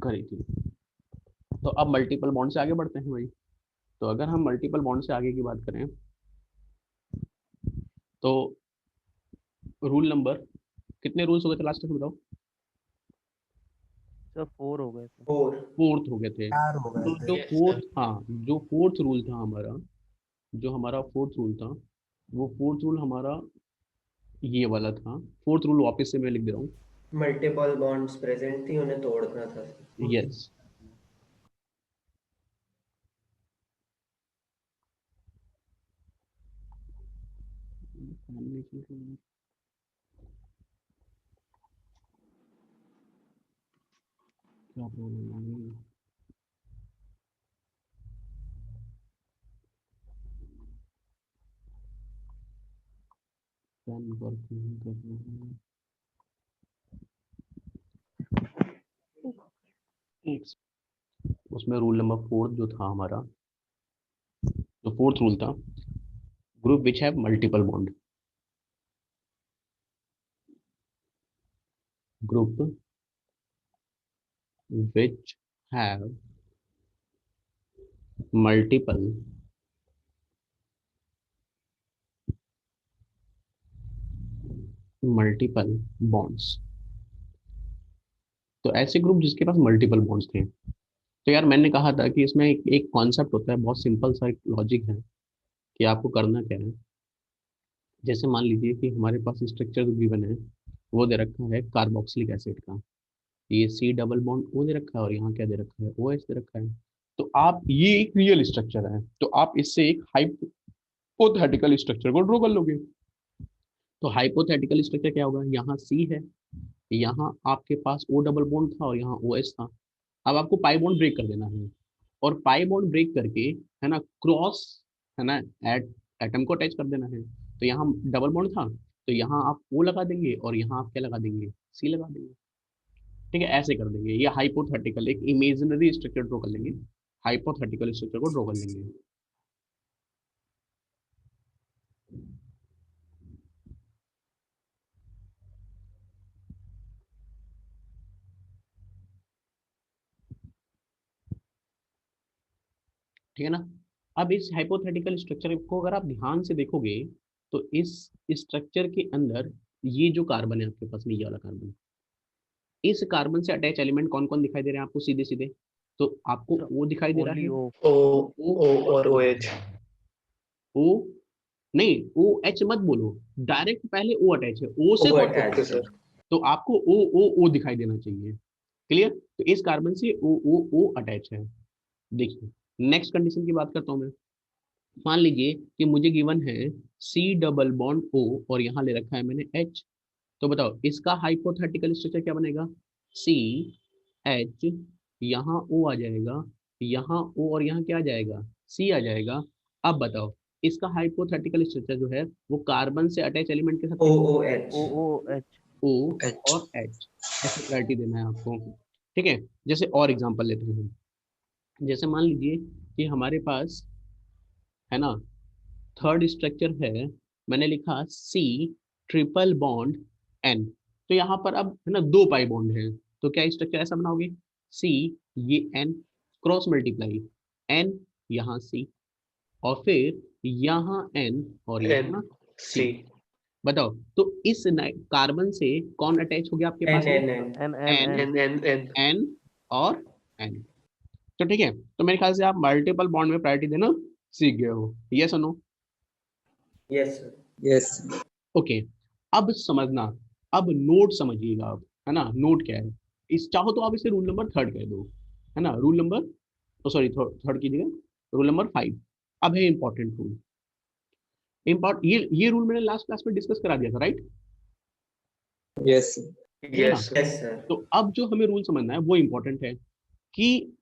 करी थी। तो अब मल्टीपल बॉन्ड से आगे बढ़ते हैं भाई। तो अगर हम मल्टीपल बॉन्ड से आगे की बात करें तो रूल नंबर, कितने रूल्स हो गए थे लास्ट तक बताओ? सर 4 हो गए थे। 4। फोर्थ हो गए थे। 4 हो गए तो थे। जो यस सर। फोर्थ, हाँ, जो फोर्थ रूल था हमारा, जो हमारा फोर्थ रूल था, वो फोर्थ रूल हमारा ये वाला था। फोर्थ रूल वापस से मैं लिख दे रहा हूँ। मल्टीपल बॉन्ड्स प्रेजेंट थी, उन्हें तोड़ना था। यस। क्या प्रॉब्लम है? पेन वर्क नहीं कर रहा है। एक, उसमें रूल नंबर फोर्थ जो था हमारा, जो फोर्थ रूल था, group which have multiple bond, group which have multiple multiple bonds. तो ऐसे ग्रुप जिसके पास मल्टीपल बॉन्ड्स थे। तो यार मैंने कहा था कि इसमें एक कॉन्सेप्ट होता है, बहुत सिंपल सा एक लॉजिक है कि आपको करना क्या है। जैसे मान लीजिए कि हमारे पास स्ट्रक्चर जो गिवन है वो दे रखा है कार्बोक्सिलिक एसिड का, ये सी डबल बॉन्ड ओ दे रखा है और यहाँ क्या दे रखा है, ओ एच दे रखा है। तो आप, ये एक रियल स्ट्रक्चर है, तो आप इससे एक हाइपोथेटिकल स्ट्रक्चर को ड्रॉ कर लोगे। तो हाइपोथेटिकल स्ट्रक्चर क्या होगा, यहाँ सी है, यहाँ आपके पास ओ डबल बॉन्ड था और यहाँ ओ एच था। अब आपको पाई बॉन्ड ब्रेक कर देना है, और पाई बॉन्ड ब्रेक करके, है ना, क्रॉस, है ना, एटम को अटैच कर देना है। तो यहाँ डबल बॉन्ड था, तो यहाँ आप ओ लगा देंगे और यहाँ आप क्या लगा देंगे, सी लगा देंगे। ठीक है, ऐसे कर देंगे। ये हाइपोथेटिकल एक इमेजिनरी स्ट्रक्चर ड्रॉ कर लेंगे, हाइपोथेटिकल स्ट्रक्चर को ड्रॉ कर लेंगे। ठीक है ना। अब इस हाइपोथेटिकल स्ट्रक्चर को अगर आप ध्यान से देखोगे तो इस स्ट्रक्चर के अंदर ये जो कार्बन है आपके पास में, ये वाला कार्बन, इस कार्बन से अटैच एलिमेंट कौन कौन दिखाई दे रहे हैं आपको सीधे सीधे? तो आपको सर ओ दिखाई दे रहा ओनली है, ओ। ओ ओ ओ और और ओ ओ दिखाई एच। दे रहा है। ओ, नहीं, ओ एच मत बोलो, डायरेक्ट पहले ओ अटैच है, ओ से ओ कौन सा अटैच अटैच है? सर। तो आपको ओ ओ ओ दिखाई देना चाहिए। क्लियर? तो इस कार्बन से ओ ओ ओ अटैच है। देखिए, नेक्स्ट कंडीशन की बात करता हूं मैं। मान लीजिए कि मुझे गिवन है सी डबल बॉन्ड ओ और यहाँ ले रखा है मैंने एच। तो बताओ इसका हाइपोथेटिकल स्ट्रक्चर क्या बनेगा? सी एच, यहाँ ओ आ जाएगा, यहाँ ओ और यहाँ क्या आ जाएगा, सी आ जाएगा। अब बताओ इसका हाइपोथेटिकल स्ट्रक्चर जो है वो कार्बन से अटैच एलिमेंट के साथ ओ कैसा ओ बनेगा? H. O O H. O H. और एच, ऐसे प्रायोरिटी देना है आपको। ठीक है। जैसे और एग्जांपल लेते हैं हम। जैसे मान लीजिए कि हमारे पास, है ना, थर्ड स्ट्रक्चर है, मैंने लिखा सी ट्रिपल बॉन्ड एन। तो यहाँ पर अब, है ना, दो पाई बॉन्ड है, तो क्या स्ट्रक्चर ऐसा बनाओगे? सी, ये एन, क्रॉस मल्टीप्लाई एन, यहाँ सी, और फिर यहाँ एन और एन यहाँ सी। सी। बताओ, तो इस कार्बन से कौन अटैच हो गया आपके एन पास में? N N N N N, N. N N N. N और एन। तो ठीक है, तो मेरे ख्याल से आप मल्टीपल बॉन्ड में प्रायोरिटी देना सीख गए हो, ये सुनो। Yes sir. यस। ओके। अब समझना, अब नोट समझिएगा अब, है ना, नोट क्या है। इस चाहो तो आप इसे रूल नंबर थर्ड कह दो, है ना, रूल नंबर, तो सॉरी, थर्ड की जगह रूल नंबर 5। अब है इंपॉर्टेंट रूल। ये रूल मैंने लास्ट क्लास में डिस्कस करा दिया था, राइट? यस। है ना। Yes yes sir. तो अब जो हमें रूल समझना है वो इंपॉर्टेंट है कि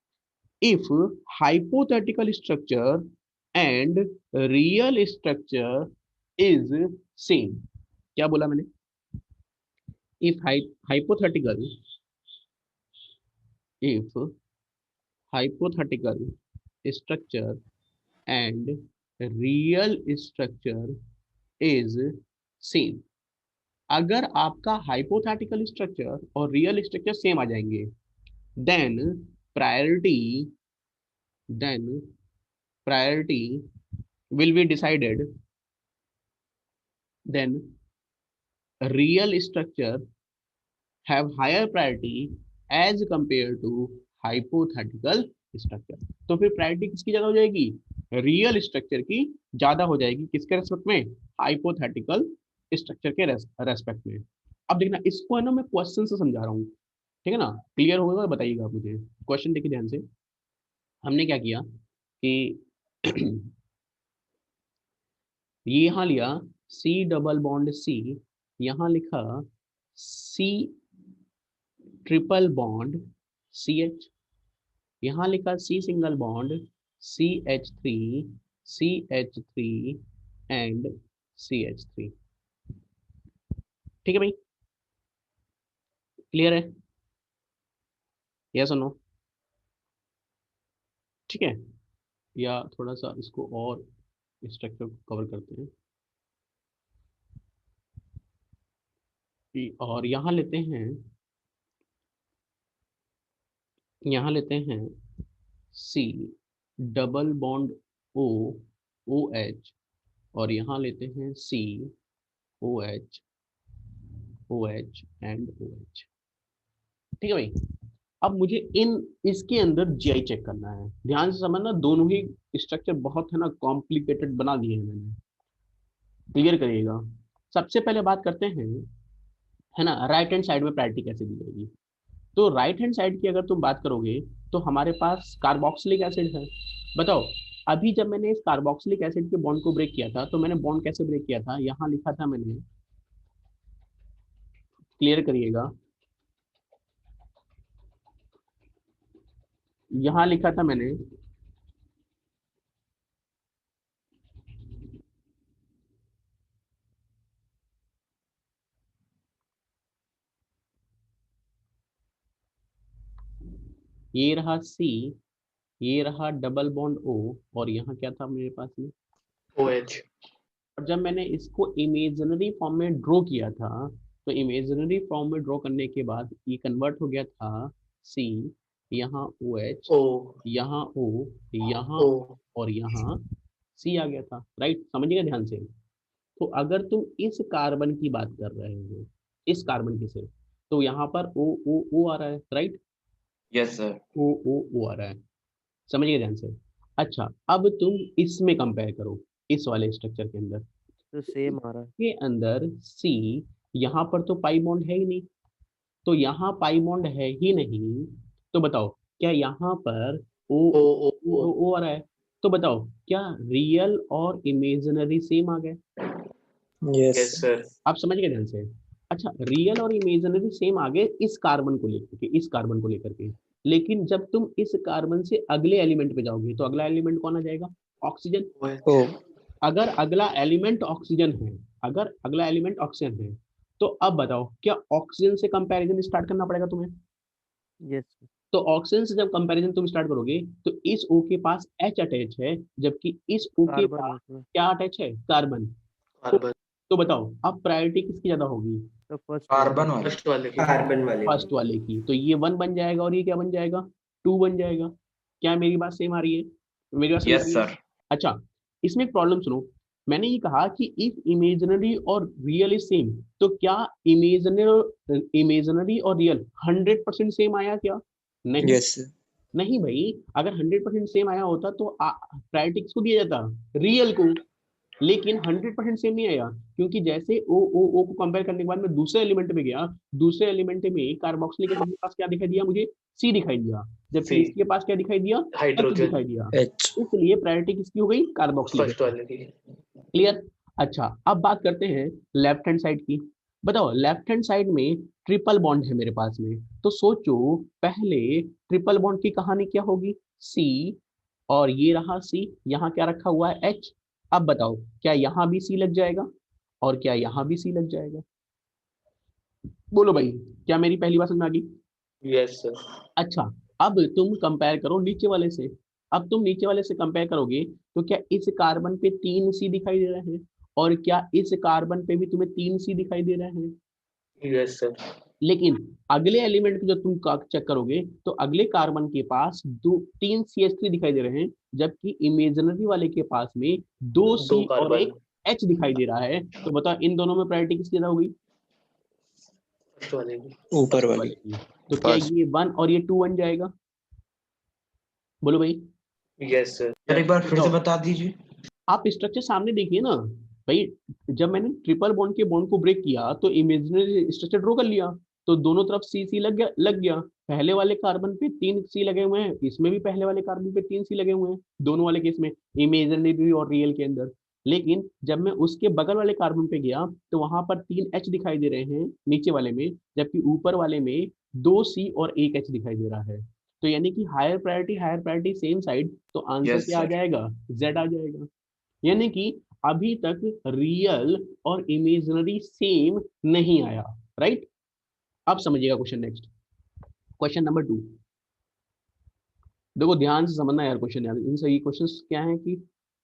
if hypothetical structure and real structure is same. क्या बोला मैंने? if hypothetical, if hypothetical structure and real structure is same, अगर आपका हाइपोथेटिकल स्ट्रक्चर और रियल स्ट्रक्चर सेम आ जाएंगे, then priority will be decided, then real structure have higher priority as compared to hypothetical structure। तो फिर priority किसकी ज्यादा हो जाएगी? रियल स्ट्रक्चर की ज्यादा हो जाएगी। किसके रेस्पेक्ट में? हाइपोथेटिकल स्ट्रक्चर के रेस्पेक्ट में। अब देखना, इसको है ना मैं क्वेश्चन से समझा रहा हूँ, ठीक है ना? क्लियर होगा तो बताइएगा आप मुझे। क्वेश्चन देखिए ध्यान से। हमने क्या किया कि ये यहाँ लिया सी डबल बॉन्ड सी, यहाँ लिखा C triple bond C H, यहाँ लिखा C single bond CH3 and CH3। ठीक है भाई, क्लियर है? यस और नो? ठीक है, या थोड़ा सा इसको और स्ट्रक्चर को कवर करते हैं। और यहाँ लेते हैं C double bond O OH, और यहाँ लेते हैं C OH एंड OH। ठीक है भाई, अब मुझे इसके अंदर GI चेक करना है। ध्यान से समझना, दोनों ही स्ट्रक्चर बहुत है ना कॉम्प्लिकेटेड बना दिए हैं मैंने, क्लियर करिएगा। सबसे पहले बात करते हैं, है ना, राइट हैंड साइड में प्रायोरिटी कैसे दी जाएगी। तो राइट हैंड साइड की अगर तुम बात करोगे तो हमारे पास कार्बोक्सिलिक एसिड है। बताओ, अभी जब मैंने इस कार्बोक्सिलिक एसिड के बॉन्ड को ब्रेक किया था तो मैंने बॉन्ड कैसे ब्रेक किया था? यहाँ लिखा था मैंने, क्लियर करिएगा, यहाँ लिखा था मैंने ये रहा C, ये रहा डबल बॉन्ड O, और यहाँ क्या था मेरे पास में? OH। और जब मैंने इसको इमेजिनरी फॉर्म में ड्रॉ किया था, तो इमेजिनरी फॉर्म में ड्रॉ करने के बाद ये कन्वर्ट हो गया था C, यहाँ OH, यहाँ O, यहाँ O। और यहाँ C आ गया था। राइट, समझिएगा ध्यान से। तो अगर तुम इस कार्बन की बात कर रहे हो, इस कार्बन की से, तो यहाँ पर O आ रहा है, राइट? Yes sir. O आ रहा है, समझिए ध्यान से। अच्छा, अब तुम इसमें कंपेयर करो, इस वाले स्ट्रक्चर के अंदर तो सेम आ रहा है के अंदर C, यहाँ पर तो पाई बॉन्ड है ही नहीं, तो यहाँ पाई बॉन्ड है ही नहीं, तो बताओ क्या यहाँ पर O आ रहा है? तो बताओ क्या रियल और इमेजिनरी सेम आ गए? Yes sir. आप समझ गए ध्यान से। अच्छा, रियल और इमेजिनरी सेम आ गए इस कार्बन को लेकर के, इस कार्बन को लेकर के, लेकिन जब तुम इस कार्बन से अगले एलिमेंट पे जाओगे तो अगला एलिमेंट कौन आ जाएगा? ऑक्सीजन। O। अगर अगला एलिमेंट ऑक्सीजन है, अगर अगला एलिमेंट ऑक्सीजन है, तो अब बताओ क्या ऑक्सीजन से कंपैरिजन स्टार्ट करना पड़ेगा तुम्हें? यस तो ऑक्सीजन से जब कंपैरिजन तुम स्टार्ट करोगे तो इस O के पास H अटैच है, जबकि इस O के कार्बन पास उसमें क्या अटैच है? कार्बन। तो बताओ अब प्रायोरिटी किसकी ज्यादा होगी? तो फर्स्ट कार्बन वाले। कार्बन वाले फर्स्ट वाले की। तो ये 1 बन जाएगा और ये क्या बन जाएगा? 2 बन जाएगा। क्या मेरी बात सेम आ रही है? मेरी बात समझ यस रही है? सर। अच्छा, इसमें एक प्रॉब्लम सुनो। मैंने ये कहा कि इफ इमेजिनरी और रियल इज सेम, तो क्या इमेजिनरी और रियल 100% सेम आया क्या? नहीं। यस। नहीं भाई, अगर 100% सेम आया होता तो प्रायोरिटी किसको दिया जाता? रियल को। लेकिन 100% सेम नहीं आया, क्योंकि जैसे ओ को कंपेयर करने के बाद मैं दूसरे एलिमेंट में गया, दूसरे एलिमेंट में कार्बोक्सिलिक एसिड के पास क्या दिखाई दिया मुझे? C दिखाई दिया, जबकि C। इसके पास क्या दिखाई दिया? H दिखाई दिया। H। इसलिए प्रायोरिटी किसकी हो गई? Carboxylic acid. वाले की। क्लियर? अच्छा, अब बात करते हैं लेफ्ट हैंड साइड की। बताओ, लेफ्ट हैंड साइड में ट्रिपल बॉन्ड है मेरे पास में, तो सोचो पहले ट्रिपल बॉन्ड की कहानी क्या होगी? C, और ये रहा C, यहाँ क्या रखा हुआ है? H। अब बताओ क्या यहाँ भी C लग जाएगा और क्या यहाँ भी C लग जाएगा? बोलो भाई, क्या मेरी पहली बात समझ में आ गई? Yes sir. अच्छा, अब तुम कंपेयर करो नीचे वाले से। अब तुम नीचे वाले से कंपेयर करोगे तो क्या इस कार्बन पे 3 C दिखाई दे रहे हैं और क्या इस कार्बन पे भी तुम्हें 3 C दिखाई दे रहे हैं? Yes sir. लेकिन अगले एलिमेंट जो तुम चेक करोगे तो अगले कार्बन के पास 3 CH3 दिखाई दे रहे हैं, जबकि इमेजिनरी वाले के पास में 2 C दो और कार्बन, 1 H दिखाई दे रहा है। तो बताओ इन दोनों में प्रायोरिटी किसकी ज्यादा होगी? फर्स्ट वाले की। ऊपर फर्स्ट वाली वाले की। तो क्या फर्स्ट। ये 1 और ये 2 बन जाएगा? बोलो भाई। Yes sir. सर एक बार फिर से बताओ। बता दीजिए। आप स्ट्रक्चर सामने देखिए ना भाई। जब मैंने ट्रिपल बॉन्ड के बॉन्ड को ब्रेक किया तो इमेजिनरी स्ट्रक्चर ड्रॉ कर लिया, तो दोनों तरफ सी लग गया। पहले वाले कार्बन पे 3 C लगे हुए हैं, इसमें भी पहले वाले कार्बन पे 3 C लगे हुए हैं, दोनों वाले केस में, इमेजिनरी और रियल के अंदर। लेकिन जब मैं उसके बगल वाले कार्बन पे गया तो वहां पर 3 H दिखाई दे रहे हैं नीचे वाले में, जबकि ऊपर वाले में 2 C और 1 H दिखाई दे रहा है। तो यानी कि हायर प्रायोरिटी सेम साइड, तो आंसर यस क्या आ सर। जाएगा? जेड आ जाएगा। यानी कि अभी तक रियल और इमेजिनरी सेम नहीं आया। राइट? अब समझिएगा क्वेश्चन नेक्स्ट। Question number 2। देखो ध्यान से समझना यार क्वेश्चन, यार इन सही क्वेश्चंस क्या है कि,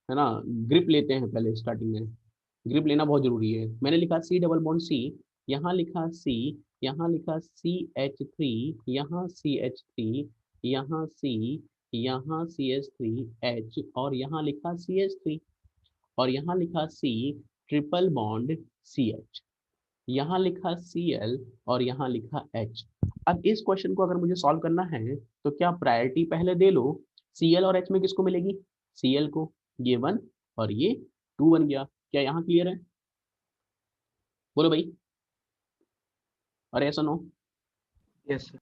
है ना, ग्रिप लेते हैं पहले स्टार्टिंग में। ग्रिप लेना बहुत जरूरी है। मैंने लिखा C डबल बॉन्ड C, यहाँ लिखा C, यहाँ लिखा CH3, यहाँ CH3, यहाँ C, यहाँ CH3H, और यहाँ लिखा CH3, और यहाँ लिखा C ट्रिपल बॉन्ड CH, यहाँ लिखा Cl, और यहाँ लिखा H। अब इस क्वेश्चन को अगर मुझे सॉल्व करना है तो क्या प्रायोरिटी पहले दे लो, Cl और H में किसको मिलेगी? Cl को। ये 1 और ये 2 बन गया। क्या यहाँ क्लियर है? बोलो भाई। अरे ऐसा नो। Yes sir.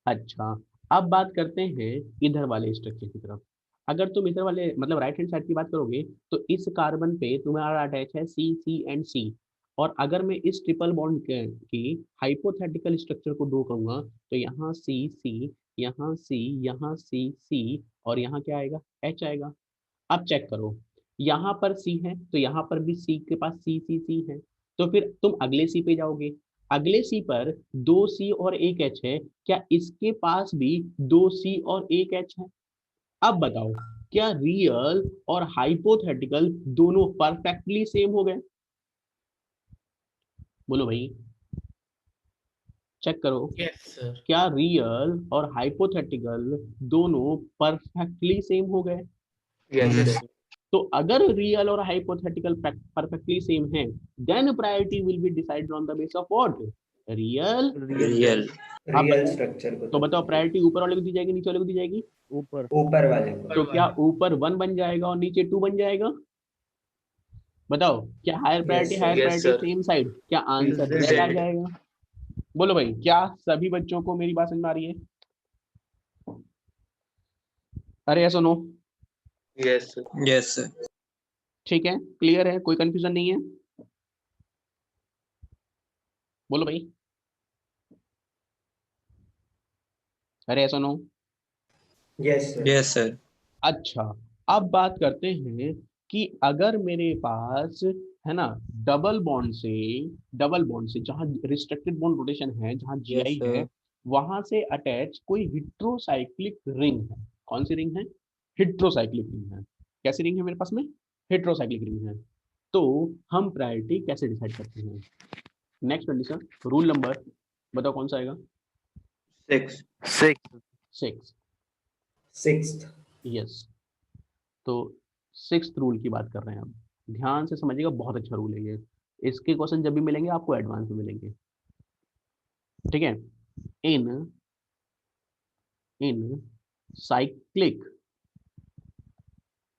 अच्छा, अब बात करते हैं इधर वाले स्ट्रक्चर की तरफ। अगर तुम इधर वाले मतलब राइट हैंड साइड की बात करोगे तो इस कार्बन पे तुम्हारा अटैच है C और अगर मैं इस ट्रिपल बॉन्ड की हाइपोथेटिकल स्ट्रक्चर को ड्रॉ करूंगा तो यहाँ C, यहाँ C, यहाँ C और यहाँ क्या आएगा? H आएगा। अब चेक करो, यहाँ पर C है तो यहाँ पर भी C के पास C है। तो फिर तुम अगले C पे जाओगे, अगले C पर 2 C और 1 H है, क्या इसके पास भी 2 C और 1 H है? अब बताओ, क्या रियल और हाइपोथेटिकल दोनों परफेक्टली सेम हो गए? बोलो भाई, चेक करो। Yes sir. क्या रियल और हाइपोथेटिकल दोनों परफेक्टली सेम हो गए? Yes Yes. सर। तो अगर रियल और हाइपोथेटिकल परफेक्टली सेम है, then priority will be decided on the base of what? Real. Real real. अब रियल स्ट्रक्चर को तो बताओ प्रायोरिटी ऊपर वाले को दी जाएगी नीचे वाले को दी जाएगी? ऊपर। ऊपर वाले को। तो क्या ऊपर 1 बन जाएगा और नीचे 2 बन जाएगा? बताओ, क्या higher yes priority sir. Same side? क्या आंसर Z। Z आ जाएगा? बोलो भाई, क्या सभी बच्चों को मेरी बात समझ में आ रही है? अरे ऐसा no. Yes sir. Yes sir. ठीक है, क्लियर है, कोई कंफ्यूजन नहीं है? बोलो भाई। अरे ऐसा no. Yes sir. Yes sir. अच्छा, अब बात करते हैं कि अगर मेरे पास, है ना, डबल बॉन्ड से जहां रिस्ट्रिक्टेड बॉन्ड रोटेशन है, जहां यस GI है, सर। वहां से अटैच कोई हिट्रोसाइक्लिक रिंग है। कौन सी रिंग है? हिट्रोसाइक्लिक रिंग है। कैसी रिंग है मेरे पास में? हिट्रोसाइक्लिक रिंग है। तो हम प्रायोरिटी कैसे डिसाइड करते हैं? नेक्स्ट कंडीशन, रूल नंबर बताओ कौन सा आएगा? 6। 6। 6। सिक्स्थ। यस। तो 6th रूल की बात कर रहे हैं अब। ध्यान से समझिएगा, बहुत अच्छा रूल है ये। इसके क्वेश्चन जब भी मिलेंगे आपको एडवांस में मिलेंगे। ठीक है? In in cyclic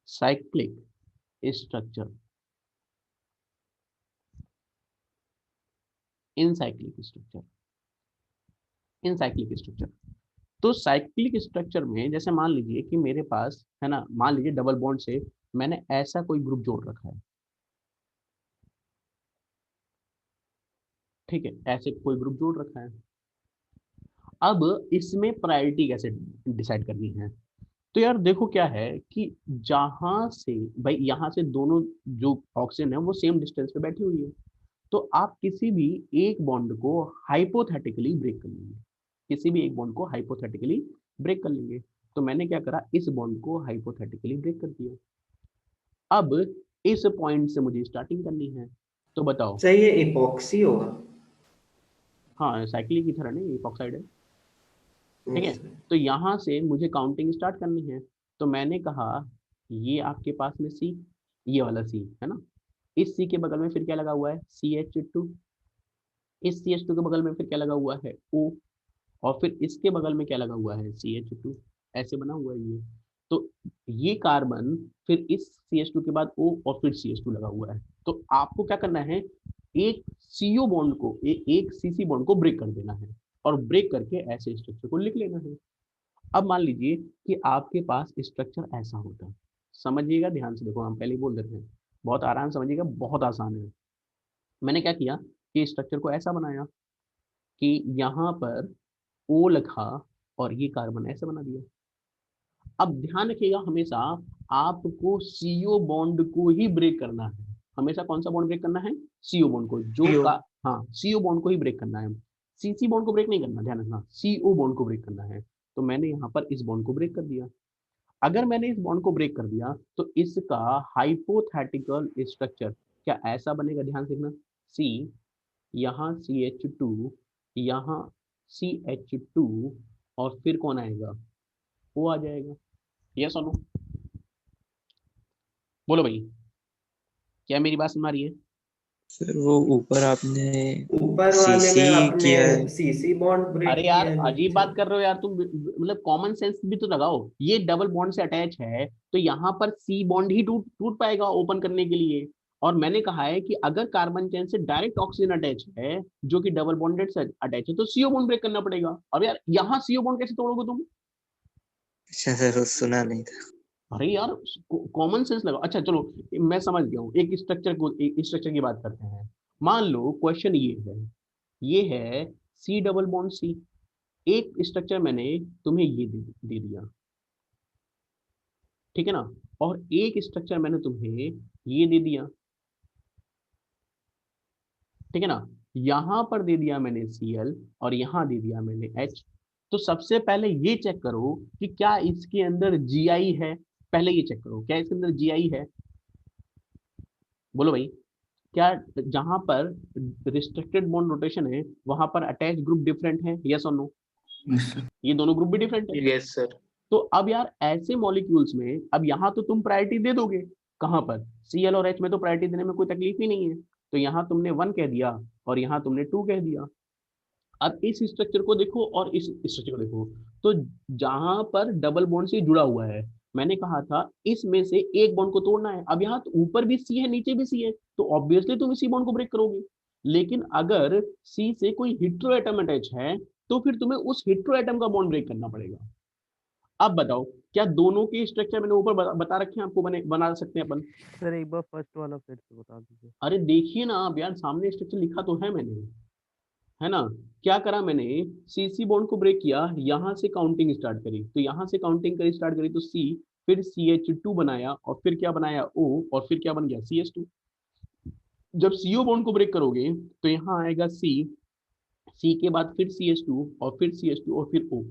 cyclic structure, in cyclic structure, in cyclic structure. तो साइक्लिक स्ट्रक्चर में जैसे मान लीजिए कि मेरे पास, है ना, मान लीजिए डबल बॉन्ड से मैंने ऐसा कोई ग्रुप जोड़ रखा है। ठीक है, ऐसे कोई ग्रुप जोड़ रखा है। अब इसमें प्रायोरिटी कैसे डिसाइड करनी है? तो यार देखो क्या है कि जहां से भाई, यहाँ से दोनों जो ऑक्सीजन है वो सेम डिस्टेंस पे बैठी हुई है, तो आप किसी भी एक बॉन्ड को हाइपोथेटिकली ब्रेक कर लेंगे। किसी भी एक बॉन्ड को हाइपोथेटिकली ब्रेक कर लेंगे। तो मैंने क्या करा, इस बॉन्ड को हाइपोथेटिकली ब्रेक कर दिया। अब इस पॉइंट से मुझे स्टार्टिंग करनी है। तो बताओ। सर ये इपॉक्सी होगा। हाँ साइक्लिक की तरह नहीं, इपॉक्साइड है, ठीक है। Yes, sir. तो यहाँ से मुझे काउंटिंग स्टार्ट करनी है, तो मैंने कहा ये आपके पास में सी, ये वाला सी है ना, इस सी के बगल में फिर क्या लगा हुआ है, CH2, इस CH2 के बगल में फिर क्या लगा हुआ है, O, और फिर इसके बगल में क्या लगा हुआ है, CH2, ऐसे बना हुआ है ये। तो ये कार्बन फिर इस CH2 के बाद O और फिर CH2 लगा हुआ है। तो आपको क्या करना है, एक CO बॉन्ड को एक CC बॉन्ड को ब्रेक कर देना है, और ब्रेक करके ऐसे स्ट्रक्चर को लिख लेना है। अब मान लीजिए कि आपके पास स्ट्रक्चर ऐसा होता, समझिएगा ध्यान से, देखो हम पहले ही बोल देते हैं, बहुत आराम से समझिएगा, बहुत आसान है। मैंने क्या किया कि स्ट्रक्चर को ऐसा बनाया कि यहाँ पर O लिखा और ये कार्बन ऐसे बना दिया। अब ध्यान रखिएगा, हमेशा आपको CO बॉन्ड को ही ब्रेक करना है, हमेशा कौन सा बॉन्ड ब्रेक करना है, CO बॉन्ड को, जो CO. का हाँ CO बॉन्ड को ही ब्रेक करना है, CC बॉन्ड को ब्रेक नहीं करना, ध्यान रखना, CO बॉन्ड को ब्रेक करना है। तो मैंने यहाँ पर इस बॉन्ड को ब्रेक कर दिया। अगर मैंने इस बॉन्ड को ब्रेक कर दिया तो इसका हाइपोथेटिकल स्ट्रक्चर क्या ऐसा बनेगा, ध्यान से देखना, C, यहाँ CH2, यहाँ CH2, और फिर कौन आएगा, O आ जाएगा। यस और नो, बोलो भाई, क्या मेरी बात समझ आ रही है। सर वो ऊपर आपने ऊपर वाले सीसी में आपने किया है। सीसी बॉन्ड ब्रेक अरे यार किया है अजीब नीचे। बात कर रहे हो यार तुम, मतलब कॉमन सेंस भी तो लगाओ, ये डबल बॉन्ड से अटैच है तो यहाँ पर सी बॉन्ड ही टूट टूट पाएगा ओपन करने के लिए। और मैंने कहा है कि अगर कार्बन चेन से डायरेक्ट ऑक्सीजन अटैच है जो कि डबल बॉन्डेड से अटैच है तो सीओ बॉन्ड ब्रेक करना पड़ेगा। अब यार यहाँ सीओ बॉन्ड कैसे तोड़ोगे तुम। अच्छा सर वो सुना नहीं था। अरे यार कॉमन सेंस लगाओ। अच्छा चलो, मैं समझ गया हूँ, एक स्ट्रक्चर को, एक स्ट्रक्चर की बात करते हैं। मान लो क्वेश्चन ये है सी डबल बॉन्ड सी, एक स्ट्रक्चर मैंने तुम्हें ये दे दिया, ठीक है ना, और एक स्ट्रक्चर मैंने तुम्हें ये दे दिया, ठीक है ना, यहां पर दे दिया मैंने Cl और यहां दे दिया मैंने H। तो सबसे पहले ये चेक करो कि क्या इसके अंदर Gi है, पहले ये चेक करो क्या इसके अंदर Gi है, बोलो भाई। क्या जहां पर रिस्ट्रिक्टेड बॉन्ड रोटेशन है वहां पर अटैच ग्रुप डिफरेंट है, यस और नो, ये दोनों ग्रुप भी डिफरेंट है। Yes, sir. तो अब यार ऐसे मॉलिक्यूल्स में अब यहाँ तो तुम प्रायोरिटी दे दोगे, कहाँ पर, Cl और H में तो प्रायोरिटी देने में कोई तकलीफ ही नहीं है। तो यहाँ तुमने 1 कह दिया और यहाँ तुमने 2 कह दिया। अब इस स्ट्रक्चर को देखो और इस स्ट्रक्चर को देखो, तो जहां पर डबल बॉन्ड से जुड़ा हुआ है, मैंने कहा था इसमें से एक बॉन्ड को तोड़ना है। अब यहाँ तो ऊपर भी सी है नीचे भी सी है, तो ऑब्वियसली तुम इसी बॉन्ड को ब्रेक करोगे। लेकिन अगर सी से कोई हिट्रो एटम अटैच है तो फिर तुम्हें उस हिट्रो एटम का बॉन्ड ब्रेक करना पड़ेगा। अब बताओ क्या दोनों के स्ट्रक्चर मैंने ऊपर बता रखे हैं आपको, बना सकते हैं अपन। सर एक बार फर्स्ट वाला फिर से बता दीजिए। अरे देखिए ना, अब यार सामने स्ट्रक्चर लिखा तो है मैंने, है ना। क्या करा मैंने, सीसी बॉन्ड को ब्रेक किया, यहां से काउंटिंग स्टार्ट करी, तो यहां से काउंटिंग करी स्टार्ट करी तो सी, फिर CH2 बनाया और फिर क्या बनाया O, और फिर क्या बन गया CH2। जब CO बॉन्ड को ब्रेक करोगे तो यहाँ आएगा C के बाद फिर CH2 और फिर CH2 और फिर O।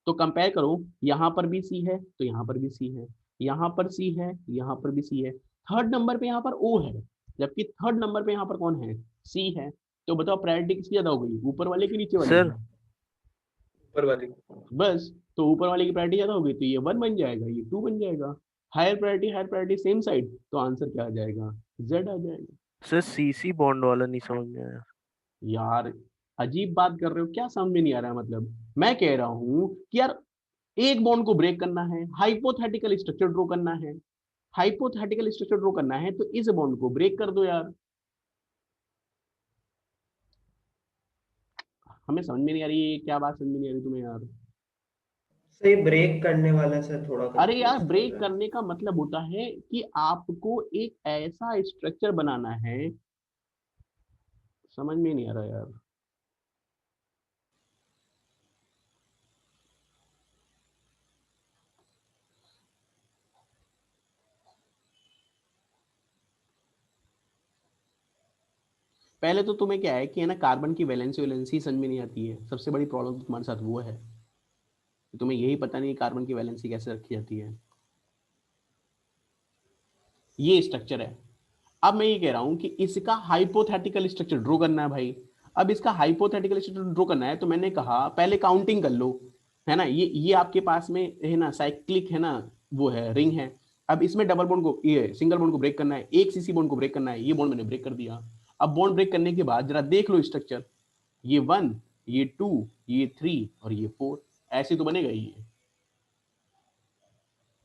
तो कंपेयर करो, यहाँ पर भी C है तो यहाँ पर भी C है, यहाँ पर C है यहाँ पर भी C है, थर्ड नंबर पे यहाँ पर O है, जबकि थर्ड नंबर पे यहाँ पर कौन है, C है। तो बताओ प्रायोरिटी किसकी ज्यादा हो गई, ऊपर वाले की नीचे वाले सर की। ऊपर वाली. बस, तो ऊपर वाले की प्रायोरिटी ज्यादा हो गई तो ये 1 बन जाएगा, ये 2 बन जाएगा। हायर प्रायोरिटी सेम साइड, तो आंसर क्या आ जाएगा, Z आ जाएगा। सर सीसी बॉन्ड वाला नहीं समझ में आया। यार अजीब बात कर रहे हो, क्या समझ में नहीं आ रहा है, मतलब मैं कह रहा हूँ कि यार एक बॉन्ड को ब्रेक करना है, हाइपोथेटिकल स्ट्रक्चर ड्रॉ करना है, हाइपोथेटिकल स्ट्रक्चर ड्रॉ करना है तो इस बॉन्ड को ब्रेक कर दो यार। हमें समझ में नहीं आ रही है, क्या बात समझ में नहीं आ रही तुम्हें यार। सही ब्रेक करने वाला सर थोड़ा अरे यार कंफ्यूज कर ब्रेक रहा है। करने का मतलब होता है कि आपको एक ऐसा स्ट्रक्चर बनाना है, समझ में नहीं आ रहा यार। पहले तो तुम्हें क्या है कि है ना, कार्बन की वैलेंसी वैलेंसी समझ में नहीं आती है, सबसे बड़ी प्रॉब्लम तो तुम्हारे साथ वो है, तुम्हें यही पता नहीं कार्बन की वैलेंसी कैसे रखी जाती है। ये स्ट्रक्चर है। अब मैं ये कह रहा हूं कि इसका हाइपोथेटिकल स्ट्रक्चर ड्रॉ करना है भाई। अब इसका हाइपोथेटिकल स्ट्रक्चर ड्रॉ करना है, तो मैंने कहा पहले काउंटिंग कर लो, है ना, ये आपके पास में है ना, साइक्लिक है ना, वो है रिंग है। अब इसमें डबल बॉन्ड को, ये सिंगल बॉन्ड को ब्रेक करना है, एक सीसी बॉन्ड को ब्रेक करना है, ये बॉन्ड मैंने ब्रेक कर दिया। अब बॉन्ड ब्रेक करने के बाद जरा देख लो स्ट्रक्चर, ये 1, ये 2, ये 3 और ये 4, ऐसे तो बनेगा ये।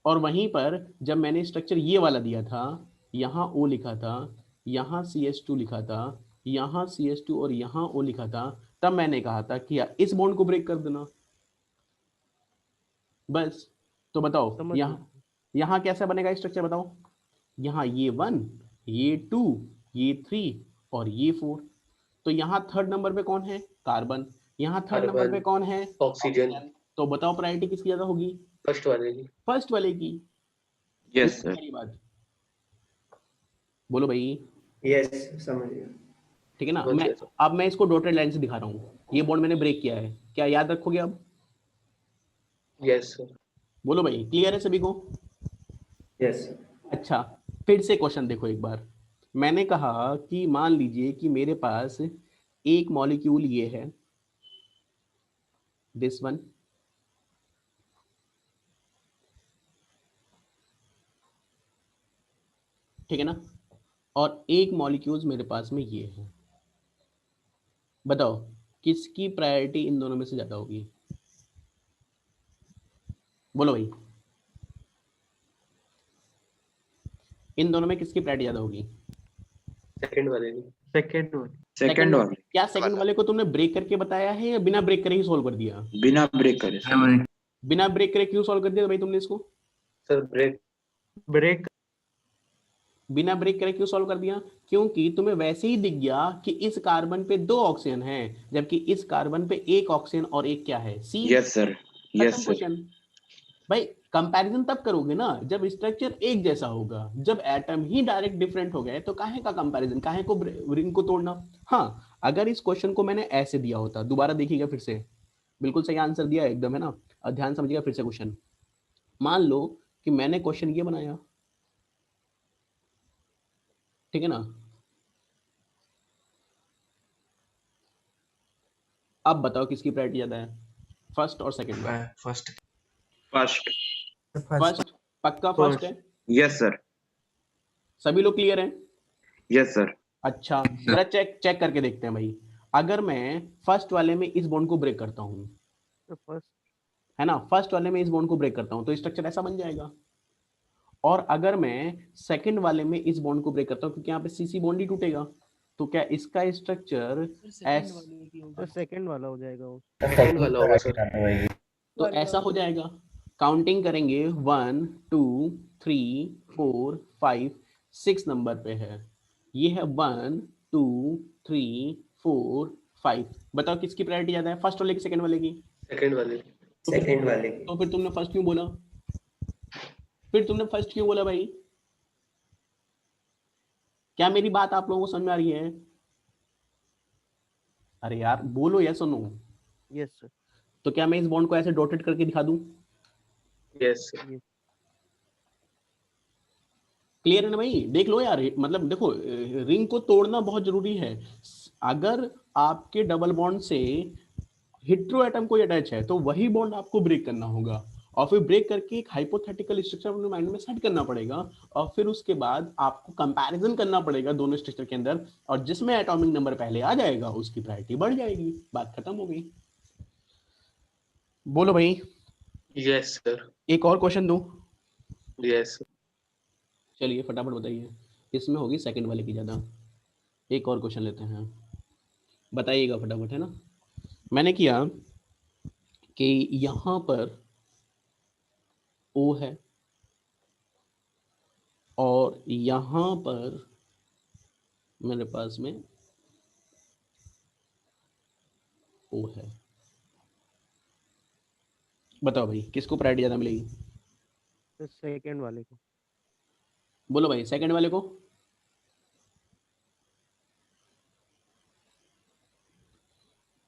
और वहीं पर जब मैंने स्ट्रक्चर ये वाला दिया था, यहाँ O लिखा था, यहाँ CH2 लिखा था, यहाँ CH2 और यहाँ O लिखा था, तब मैंने कहा था कि यार इस बॉन्ड को ब्रेक कर देना बस। तो बताओ समझ यहाँ कैसा बनेगा स्ट्रक्चर, बताओ। यहाँ ये 1, ये 2, ये 3 और ये 4। तो यहाँ थर्ड नंबर पे कौन है, कार्बन। यहाँ थर्ड नंबर पे कार्बन, कौन है, ऑक्सीजन। तो बताओ प्रायोरिटी किसकी ज्यादा होगी, फर्स्ट वाले की। फर्स्ट वाले की। Yes sir. पहली बात बोलो भाई, यस, समझ गया। ठीक है ना। समझ मैं गया सर। अब मैं इसको डॉटेड लाइन से दिखा रहा हूँ, ये बॉन्ड मैंने ब्रेक किया है, क्या याद रखोगे अब, यस सर। बोलो भाई, क्लियर है सभी को। यस। अच्छा, फिर से क्वेश्चन देखो एक बार। मैंने कहा कि मान लीजिए कि मेरे पास एक मॉलिक्यूल ये है, दिस वन, ठीक है ना, और एक मॉलिक्यूल्स मेरे पास में ये है। बताओ किसकी प्रायोरिटी इन दोनों में से ज्यादा होगी, बोलो भाई, इन दोनों में किसकी प्रायोरिटी ज्यादा होगी। सेकंड वाले की। सेकंड वाले। क्या सेकंड वाले को तुमने ब्रेक करके बताया है या बिना ब्रेक करे ही सॉल्व कर दिया। बिना ब्रेक करे। बिना ब्रेक करे क्यों सॉल्व कर दिया भाई तुमने इसको, सर ब्रेक बिना ब्रेक करे क्यों सॉल्व कर दिया, क्योंकि तुम्हें वैसे ही दिख गया कि इस कार्बन पे 2 ऑक्सीजन हैं, जबकि इस कार्बन पे 1 ऑक्सीजन और एक क्या है, C. Yes sir. Yes sir. Question. भाई कंपैरिजन तब करोगे ना जब स्ट्रक्चर एक जैसा होगा, जब एटम ही डायरेक्ट डिफरेंट हो गए तो काहे का कंपैरिजन, काहे को रिंग को तोड़ना। हाँ, अगर इस क्वेश्चन को मैंने ऐसे दिया होता, दोबारा देखिएगा फिर से, बिल्कुल सही आंसर दिया है एकदम, है ना। और ध्यान समझिएगा फिर से क्वेश्चन। मान लो कि मैंने क्वेश्चन ये बनाया, ठीक है ना। अब बताओ किसकी प्रायोरिटी ज्यादा है, फर्स्ट और सेकंड में। फर्स्ट। फर्स्ट, पक्का फर्स्ट है, यस सर। सभी लोग क्लियर हैं। Yes sir. अच्छा जरा चेक करके देखते हैं भाई। अगर मैं फर्स्ट वाले में इस बॉन्ड को ब्रेक करता हूँ, फर्स्ट है ना, फर्स्ट वाले में इस बॉन्ड को ब्रेक करता हूँ तो स्ट्रक्चर ऐसा बन जाएगा। और अगर मैं सेकंड वाले में इस बॉन्ड को ब्रेक करता हूँ, क्योंकि यहाँ पे सीसी बॉन्ड ही टूटेगा, तो क्या इसका स्ट्रक्चर सेकंड वाला हो जाएगा वो। सेकंड वाला होगा सर। तो ऐसा हो जाएगा। काउंटिंग करेंगे 1 2 3 4 5 6 नंबर पे है, ये है 1 2 3 4 5। बताओ किसकी प्रायोरिटी ज्यादा है, फर्स्ट वाले की सेकंड वाले की। सेकंड वाले। सेकंड वाले की। तो फिर तुमने फर्स्ट क्यों बोला, फिर तुमने फर्स्ट क्यों बोला भाई, क्या मेरी बात आप लोगों को समझ में आ रही है। अरे यार बोलो या सुनो। Yes sir. तो क्या मैं इस बॉन्ड को ऐसे डॉटेड करके दिखा दूं, यस। क्लियर है ना भाई। देख लो यार, मतलब देखो रिंग को तोड़ना बहुत जरूरी है। अगर आपके डबल बॉन्ड से हेटेरो एटम कोई अटैच है तो वही बॉन्ड आपको ब्रेक करना होगा, और फिर ब्रेक करके एक हाइपोथेटिकल स्ट्रक्चर अपने माइंड में सेट करना पड़ेगा, और फिर उसके बाद आपको कंपैरिजन करना पड़ेगा दोनों स्ट्रक्चर के अंदर, और जिसमें एटॉमिक नंबर पहले आ जाएगा उसकी प्रायोरिटी बढ़ जाएगी, बात खत्म हो गई। बोलो भाई, यस सर। एक और क्वेश्चन दूं, यस। चलिए फटाफट बताइए, इसमें होगी सेकंड वाले की ज्यादा। एक और क्वेश्चन लेते हैं, बताइएगा फटाफट, है ना। मैंने किया कि यहां पर O है और यहां पर मेरे पास में O है। बताओ भाई किसको प्रायोरिटी ज्यादा मिलेगी, सेकंड वाले को। बोलो भाई सेकंड वाले को।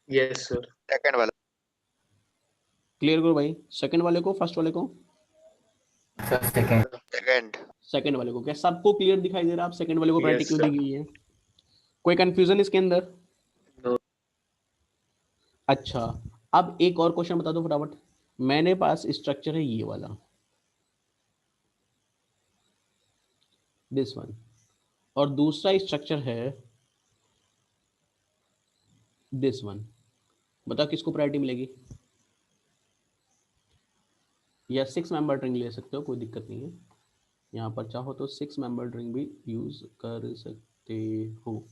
Yes sir. सेकंड वाला। क्लियर करो भाई, सेकंड वाले को, फर्स्ट वाले को, सेकंड। सेकंड वाले को। क्या सबको क्लियर दिखाई दे रहा है, आप सेकंड वाले को प्रायोरिटी Yes, क्यों sir. दी गई है, कोई कंफ्यूजन इसके अंदर। No. अच्छा, अब एक और क्वेश्चन बता दो फटाफट। मैंने पास स्ट्रक्चर है ये वाला, दिस वन, और दूसरा स्ट्रक्चर है दिस वन। बताओ किसको प्रायोरिटी मिलेगी? या 6 मेंबर ड्रिंक ले सकते हो, कोई दिक्कत नहीं है। यहाँ पर चाहो तो 6 मेंबर ड्रिंक भी यूज कर सकते हो।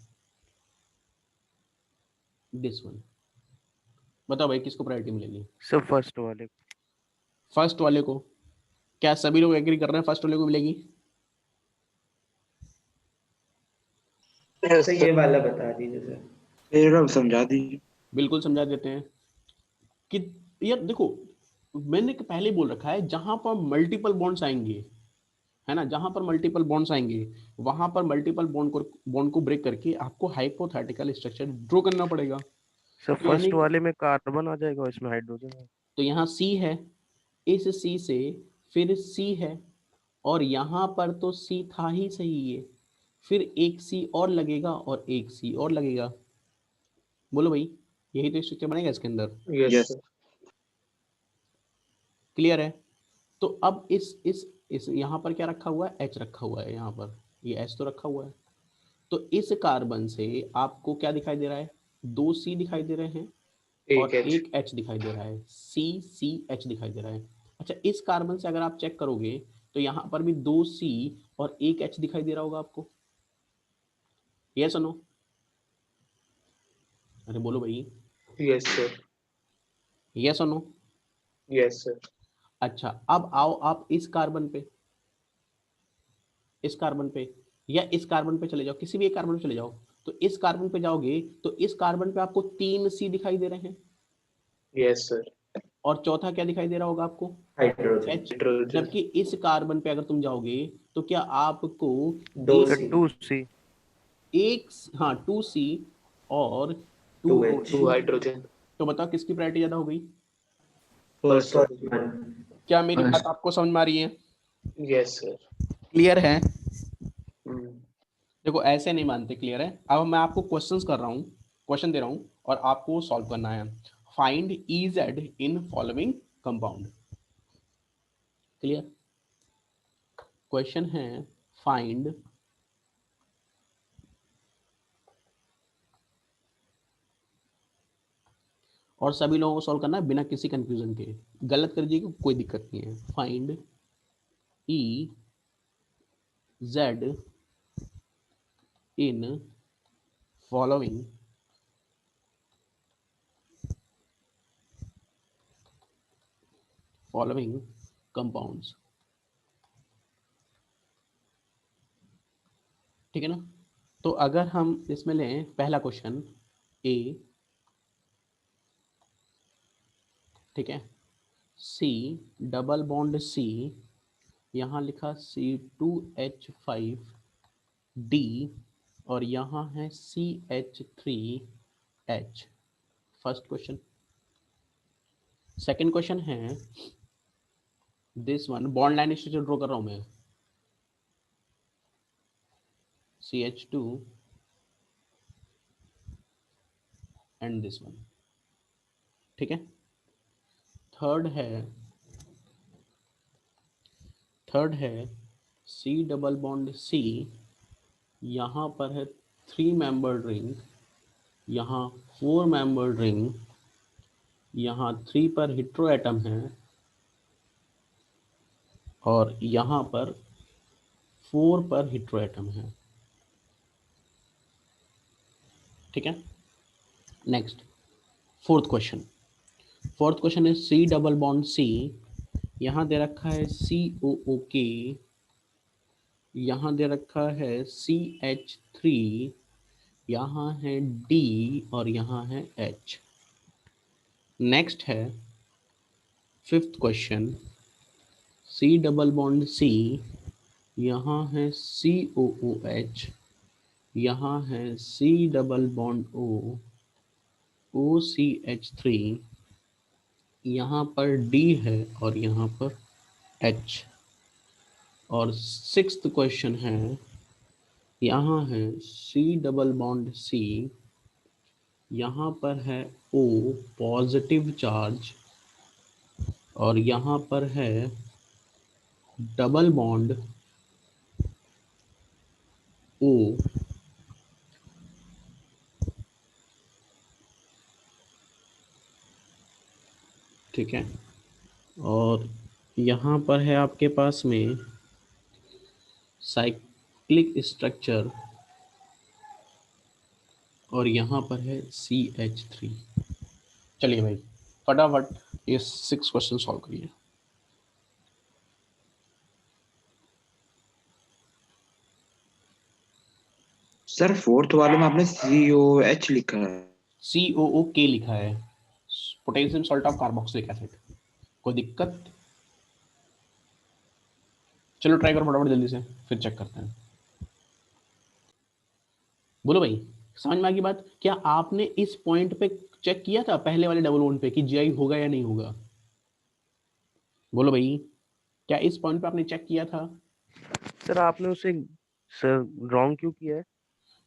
दिस वन, बताओ भाई किसको प्रायोरिटी मिलेगी? सर फर्स्ट वाले को। फर्स्ट वाले को। क्या सभी लोग एग्री कर रहे हैं फर्स्ट वाले को मिलेगी? सर ये वाला बता दीजिए सर। फिर समझा दीजिए। बिल्कुल समझा देते हैं कि यार देखो, मैंने पहले ही बोल रखा है, जहां पर मल्टीपल बॉन्ड्स आएंगे, है ना, जहां पर मल्टीपल बॉन्ड्स आएंगे वहां पर मल्टीपल बॉन्ड को ब्रेक करके आपको हाइपोथेटिकल स्ट्रक्चर ड्रॉ करना पड़ेगा। सर तो यानी फर्स्ट वाले में कार्बन आ जाएगा और इसमें हाइड्रोजन है। तो यहाँ सी है, इस सी से फिर सी है, और यहाँ पर तो सी था ही सही है, फिर एक सी और लगेगा और एक सी और लगेगा। बोलो भाई, यही तो स्ट्रक्चर बनेगा इसके अंदर। Yes, Yes. sir. क्लियर है? तो अब इस यहाँ पर क्या रखा हुआ है? एच रखा हुआ है, यहाँ पर ये एच तो रखा हुआ है। तो इस कार्बन से आपको क्या दिखाई दे रहा है? 2 सी दिखाई दे रहे हैं और एक H. एक एच दिखाई दे रहा है, सी सी एच दिखाई दे रहा है। अच्छा, इस कार्बन से अगर आप चेक करोगे तो यहाँ पर भी 2 सी और एक एच दिखाई दे रहा होगा आपको। ये सुनो, अरे बोलो भाई, Yes, sir. ये सुनो। Yes, sir. अच्छा, अब आओ आप इस कार्बन पे, इस कार्बन पे या इस कार्बन पे चले जाओ, किसी भी एक कार्बन पे चले जाओ। तो इस कार्बन पे जाओगे तो इस कार्बन पे आपको 3 सी दिखाई दे रहे हैं, Yes, sir. और चौथा क्या दिखाई दे रहा होगा आपको? हाइड्रोजन। एच। Hydrogen. जबकि इस कार्बन पे अगर तुम जाओगे तो क्या आपको 2 सर सी 2C। एक, हाँ 2 सी और 2 2 ओ H। 2 hydrogen. तो बताओ किसकी प्रायोरिटी ज्यादा हो गई? First first one. वन। क्या मेरी बात आपको समझ में आ रही है? Yes, sir. क्लियर है? Hmm. देखो ऐसे नहीं मानते, क्लियर है? अब मैं आपको क्वेश्चंस कर रहा हूँ, क्वेश्चन दे रहा हूँ और आपको सॉल्व करना है। Find EZ in following compound. Clear? Question है फाइंड और सभी लोगों को सॉल्व करना है बिना किसी कंफ्यूजन के। गलत कर दीजिएगा कोई दिक्कत नहीं है। Find EZ in following compounds. ठीक है ना? तो अगर हम इसमें लें पहला क्वेश्चन ए, ठीक है, सी डबल बॉन्ड सी, यहाँ लिखा C2H5 डी, और यहाँ है CH3H। First question. Second question है this one, bond line structure draw कर रहा हूं मैं, CH2 एंड दिस वन। ठीक है। थर्ड है C डबल बॉन्ड C, यहाँ पर है 3 मेंबर रिंग, यहाँ 4 मेंबर रिंग, यहाँ 3 पर हेटेरो एटम है और यहाँ पर 4 पर हेटेरो एटम है। ठीक है। नेक्स्ट फोर्थ क्वेश्चन है C डबल बॉन्ड C, यहाँ दे रखा है COOK, यहाँ दे रखा है CH3, यहाँ है D और यहाँ है H। नेक्स्ट है fifth question, C double bond C, यहाँ है COOH, यहाँ है C double bond O, OCH3, यहाँ पर D है और यहाँ पर H। और सिक्स्थ क्वेश्चन है, यहाँ है C डबल बॉन्ड C, यहाँ पर है O पॉजिटिव चार्ज और यहाँ पर है डबल बॉन्ड O, ठीक है, और यहाँ पर है आपके पास में साइक्लिक स्ट्रक्चर और यहाँ पर है CH3। चलिए भाई फटाफट ये 6 क्वेश्चन सॉल्व करिए। सर फोर्थ वाले में आपने COH लिखा है। COOK लिखा है, potassium salt of carboxylic acid. कोई दिक्कत? चलो ट्राई करो फटाफट जल्दी से, फिर चेक करते हैं। बोलो भाई, समझ में आ गई बात? क्या आपने इस पॉइंट पे चेक किया था पहले वाले डबल बॉन्ड पे कि GI होगा या नहीं होगा? बोलो भाई, क्या इस पॉइंट पे आपने चेक किया था? सर आपने उसे सर रॉन्ग क्यों किया है?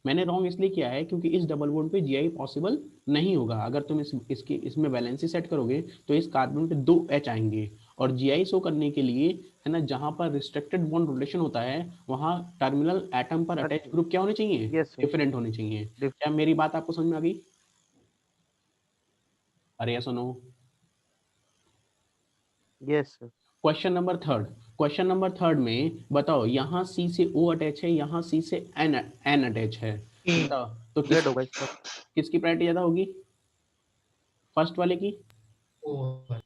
मैंने रॉन्ग इसलिए किया है क्योंकि इस डबल बॉन्ड पे GI पॉसिबल नहीं होगा। अगर तुम इसमें वैलेंसी सेट करोगे तो इस कार्बन पे 2 H आएंगे, और GI शो करने के लिए है ना, जहां पर रिस्ट्रिक्टेड बॉन्ड रोटेशन होता है वहां टर्मिनल एटम पर अटैच ग्रुप क्या होने चाहिए? Yes sir. डिफरेंट होने चाहिए। क्या मेरी बात आपको समझ में आ गई? अरे सुनो, yes sir. Question number third में बताओ, यहाँ C से O अटैच है, यहाँ C से N अटैच है, बताओ तो जेड होगा इसका। किसकी प्रायोरिटी ज्यादा होगी? फर्स्ट वाले की? फर्स्ट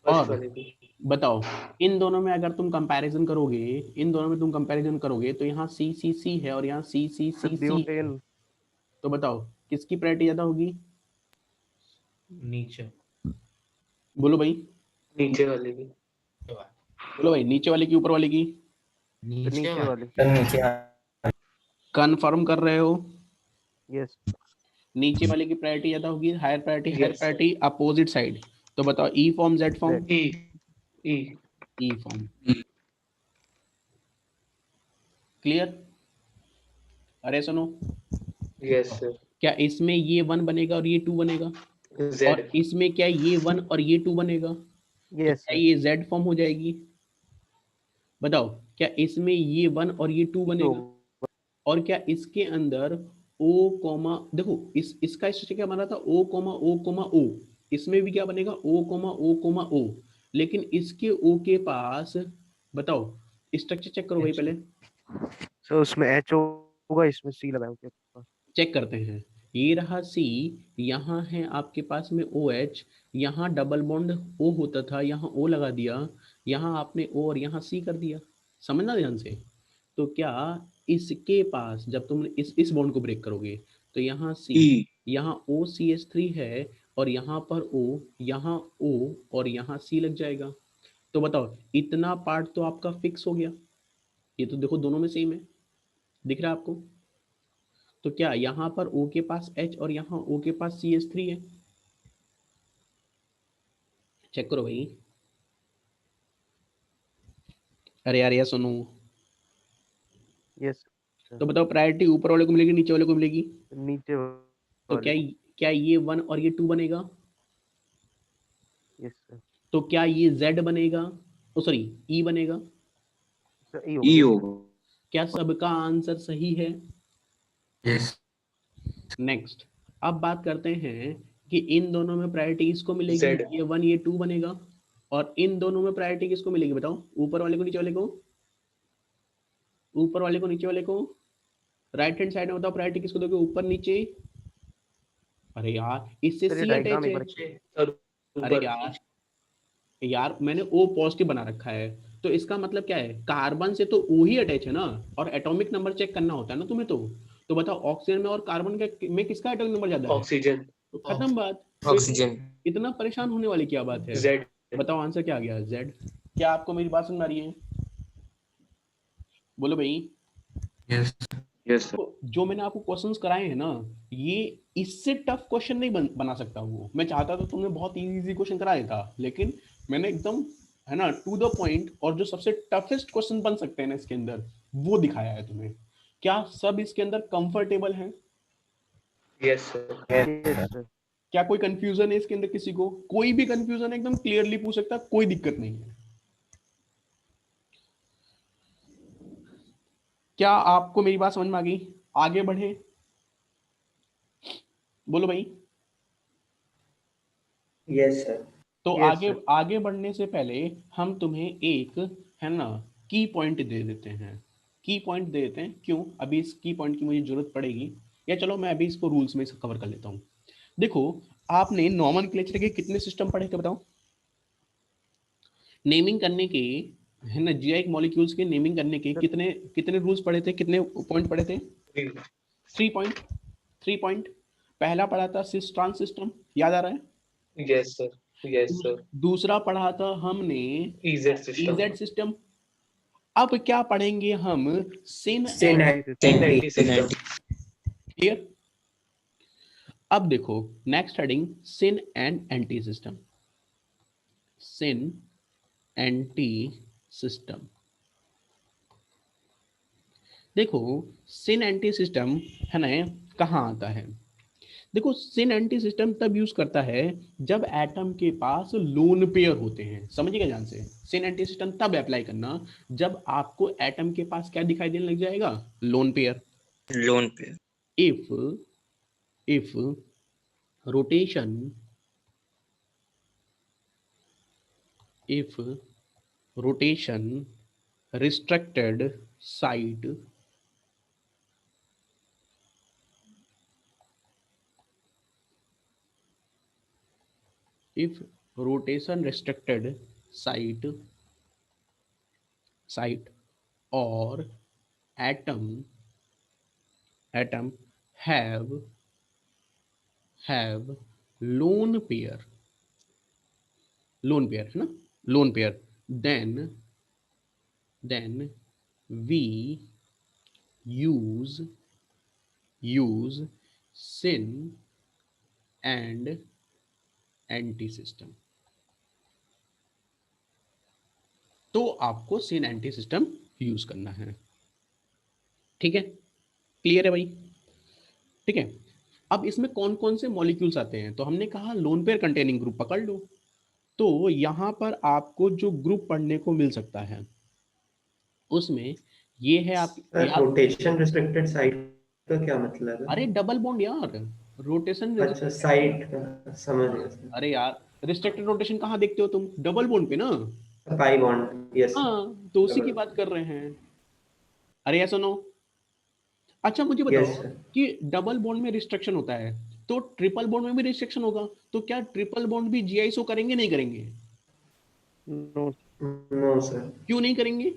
और वाले की। बताओ, इन दोनों में अगर तुम कंपैरिजन करोगे तो यहाँ C है और यहाँ C है, ब्यूटेन। तो बताओ किसकी प्रायोरिटी ज्यादा होगी? नीचे बोलो भाई, नीचे वाले की। बोलो भाई, नीचे वाले की ऊपर वाले की? नीचे वाली। कंफर्म कर रहे हो? यस। नीचे वाले की प्रायोरिटी ज्यादा होगी, higher Yes, sir. Priority opposite side. तो बताओ E form Z form? E E E form. Clear? अरे सुनो, यस सर। क्या इसमें ये 1 बनेगा और ये 2 बनेगा? और जेड इसमें क्या ये 1 और ये 2 बनेगा? तो यस क्या सर। ये Z फॉर्म हो जाएगी? बताओ, क्या इसमें ये 1 और ये 2 बनेगा? और क्या इसके अंदर O कोमा, देखो इसका स्ट्रक्चर क्या बना था? O comma O। इसमें भी क्या बनेगा? O comma O। लेकिन इसके O के पास बताओ, स्ट्रक्चर चेक करो भाई पहले। सर उसमें एच होगा, इसमें सी लगाओ के पास। चेक करते हैं। ये रहा C, यहाँ है आपके पास में OH, यहाँ डबल बॉन्ड O होता था, यहाँ O लगा दिया, यहाँ आपने O और यहाँ C कर दिया। समझना ध्यान से। तो क्या इसके पास जब तुम इस बॉन्ड को ब्रेक करोगे तो यहाँ C, E यहाँ OCH3 है और यहाँ पर O, यहाँ O और यहाँ C लग जाएगा। तो बताओ, इतना पार्ट तो आपका फिक्स हो गया। ये तो देखो दोनों में सेम है, दिख रहा है आपको? तो क्या यहाँ पर O के पास H और यहाँ O के पास CH3 है? चेक करो भाई। अरे यार ये सुनो, यस। तो बताओ प्रायोरिटी ऊपर वाले को मिलेगी नीचे वाले को मिलेगी? नीचे तो क्या ये 1 और ये 2 बनेगा? Yes sir. तो क्या ये Z बनेगा? ओ सॉरी, E बनेगा? E होगा। क्या सबका आंसर सही है? यस नेक्स्ट, अब बात करते हैं कि इन दोनों में प्रायोरिटी किसको मिलेगी? Z। ये 1 ये 2 बनेगा। और इन दोनों में प्रायोरिटी किसको मिलेगी बताओ? ऊपर वाले को नीचे वाले को? ऊपर वाले को नीचे वाले को? राइट हैंड साइड में बताओ प्रायोरिटी किसको दोगे, ऊपर नीचे? अरे यार इससे सर ये C डायग्राम अटैच एक है। बार अरे यार मैंने O पॉजिटिव बना रखा है, तो इसका मतलब क्या है? कार्बन से तो O ही अटैच है ना, और एटॉमिक नंबर चेक करना होता है ना तुम्हें। तो बताओ ऑक्सीजन में और कार्बन में किसका एटॉमिक नंबर ज्यादा है? ऑक्सीजन। तो खत्म बात। तो ऑक्सीजन। इतना परेशान होने वाली क्या बात है? जेड। बताओ आंसर क्या आ गया? Z। क्या आपको मेरी बात समझ आ रही है? बोलो भाई। Yes yes sir. तो जो मैंने आपको क्वेश्चंस कराए हैं ना, ये इससे टफ क्वेश्चन नहीं बना सकता वो। मैं चाहता तो तुमने बहुत इजी क्वेश्चन करा देता, लेकिन मैंने एकदम है ना टू द पॉइंट, और जो सबसे टफेस्ट क्वेश्चन बन सकते हैं ना इसके अंदर, वो दिखाया है तुम्हें। क्या सब इसके अंदर कंफर्टेबल हैं? Yes sir. Yes sir. क्या कोई कंफ्यूजन है इसके अंदर? किसी को कोई भी कंफ्यूजन है एकदम क्लियरली पूछ सकता है, कोई दिक्कत नहीं है। क्या आपको मेरी बात समझ में आ गई? आगे बढ़े, बोलो भाई। Yes sir. तो Yes, आगे sir. आगे बढ़ने से पहले हम तुम्हें एक, है ना, की पॉइंट दे देते हैं। की पॉइंट दे देते हैं, क्यों? अभी इस की पॉइंट की मुझे जरूरत पड़ेगी, या चलो मैं अभी इसको रूल्स में कवर कर लेता हूँ। देखो, आपने नॉमेनक्लेचर के कितने सिस्टम पढ़े थे बताओ? नेमिंग करने के, है ना, जीआई मॉलिक्यूल्स के नेमिंग करने के कितने कितने रूल्स पढ़े थे, कितने पॉइंट पढ़े थे? 3 पॉइंट। 3 पॉइंट। पहला पढ़ा था सिस ट्रांस सिस्टम, याद आ रहा है? Yes sir. Yes sir. दूसरा पढ़ा था हमने इजेड सिस्टम। EZ system. अब क्या पढ़ेंगे हम? Syn syn and anti anti system. Clear? अब देखो, next heading, syn and anti system. Syn anti system. देखो, सिन एंटी सिस्टम, है ना, कहाँ आता है? देखो, सिन एंटी सिस्टम तब यूज करता है जब एटम के पास लोन पेयर होते हैं। समझिएगा ध्यान से, सिन एंटी सिस्टम तब अप्लाई करना जब आपको एटम के पास क्या दिखाई देने लग जाएगा? Lone pair. लोन पे if if rotation if rotation restricted site if rotation restricted site or atom have lone pair, lone pair, है ना, lone pair, then we use sin and anti system। तो आपको सिन एंटी सिस्टम यूज करना है, ठीक है? Clear है भाई? ठीक है। अब इसमें कौन कौन से मॉलिक्यूल्स आते हैं? तो हमने कहा लोन पेयर कंटेनिंग ग्रुप पकड़ लो। तो यहां पर आपको जो ग्रुप पढ़ने को मिल सकता है उसमें ये है, आप सर याद। रोटेशन रिस्ट्रिक्टेड साइट का क्या मतलब है? अरे डबल बॉन्ड यार, रोटेशन। अच्छा साइट का समझ गया सर। अरे यार, रिस्ट्रिक्टेड रोटेशन कहाँ देखते हो तुम? डबल बॉन्ड पे ना। Pi bond yes. हाँ, तो उसी की बात कर रहे हैं। अरे ऐसा नो। अच्छा मुझे यस बताओ सर। कि डबल बॉन्ड में रिस्ट्रिक्शन होता है, तो ट्रिपल बॉन्ड में भी रिस्ट्रिक्शन होगा, तो क्या ट्रिपल बॉन्ड भी जीआई शो करेंगे, नहीं करेंगे? No, no sir. क्यों नहीं करेंगे?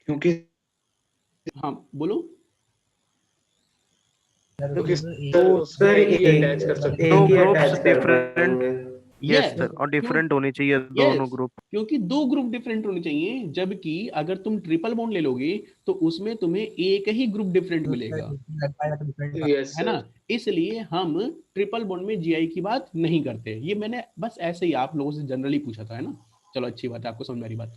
क्योंकि हाँ बोलो। क्योंकि तो उसमें सर ही अटैच कर सकते दो एक ही ग्रुप्स अटैच कर डिफरेंट। पाएंगे। यस यस, सर, और डिफरेंट होने चाहिए दोनों यस, ग्रुप। क्योंकि दो ग्रुप डिफरेंट होने चाहिए, जबकि अगर तुम ट्रिपल बॉन्ड ले लोगे तो उसमें तुम्हें एक ही ग्रुप डिफरेंट मिलेगा, हैं। यस है ना। सर। इसलिए हम ट्रिपल बॉन्ड में जीआई की बात नहीं करते। ये मैंने बस ऐसे ही आप लोगों से जनरली पूछा था, है ना। चलो अच्छी बात है, आपको समझ में आ रही बात।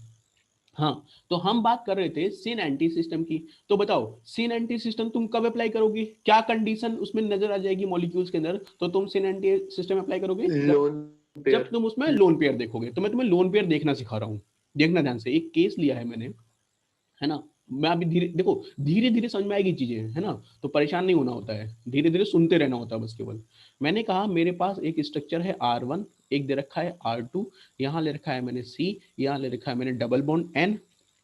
हाँ, तो हम बात कर रहे थे सिन एंटी सिस्टम की। तो बताओ, सिन एंटी सिस्टम तुम कब अप्लाई करोगे? क्या कंडीशन उसमें नजर आ जाएगी मॉलिक्यूल्स के अंदर? तो तुम सिन एंटी सिस्टम अप्लाई करोगे जब लोन जब पेयर। तुम उसमें लोन पेयर देखोगे। तो मैं तुम्हें लोन पेयर देखना सिखा रहा हूँ। देखना ध्यान से, एक केस लिया है मैंने, है ना। मैं अभी धीरे देखो, धीरे धीरे समझ में आएगी चीजें, है ना। तो परेशान नहीं होना होता है, धीरे धीरे सुनते रहना होता है बस केवल। मैंने कहा मेरे पास एक स्ट्रक्चर है R1, एक दे रखा है R2, यहाँ ले रखा है मैंने C, यहाँ ले रखा है मैंने डबल बॉन्ड N,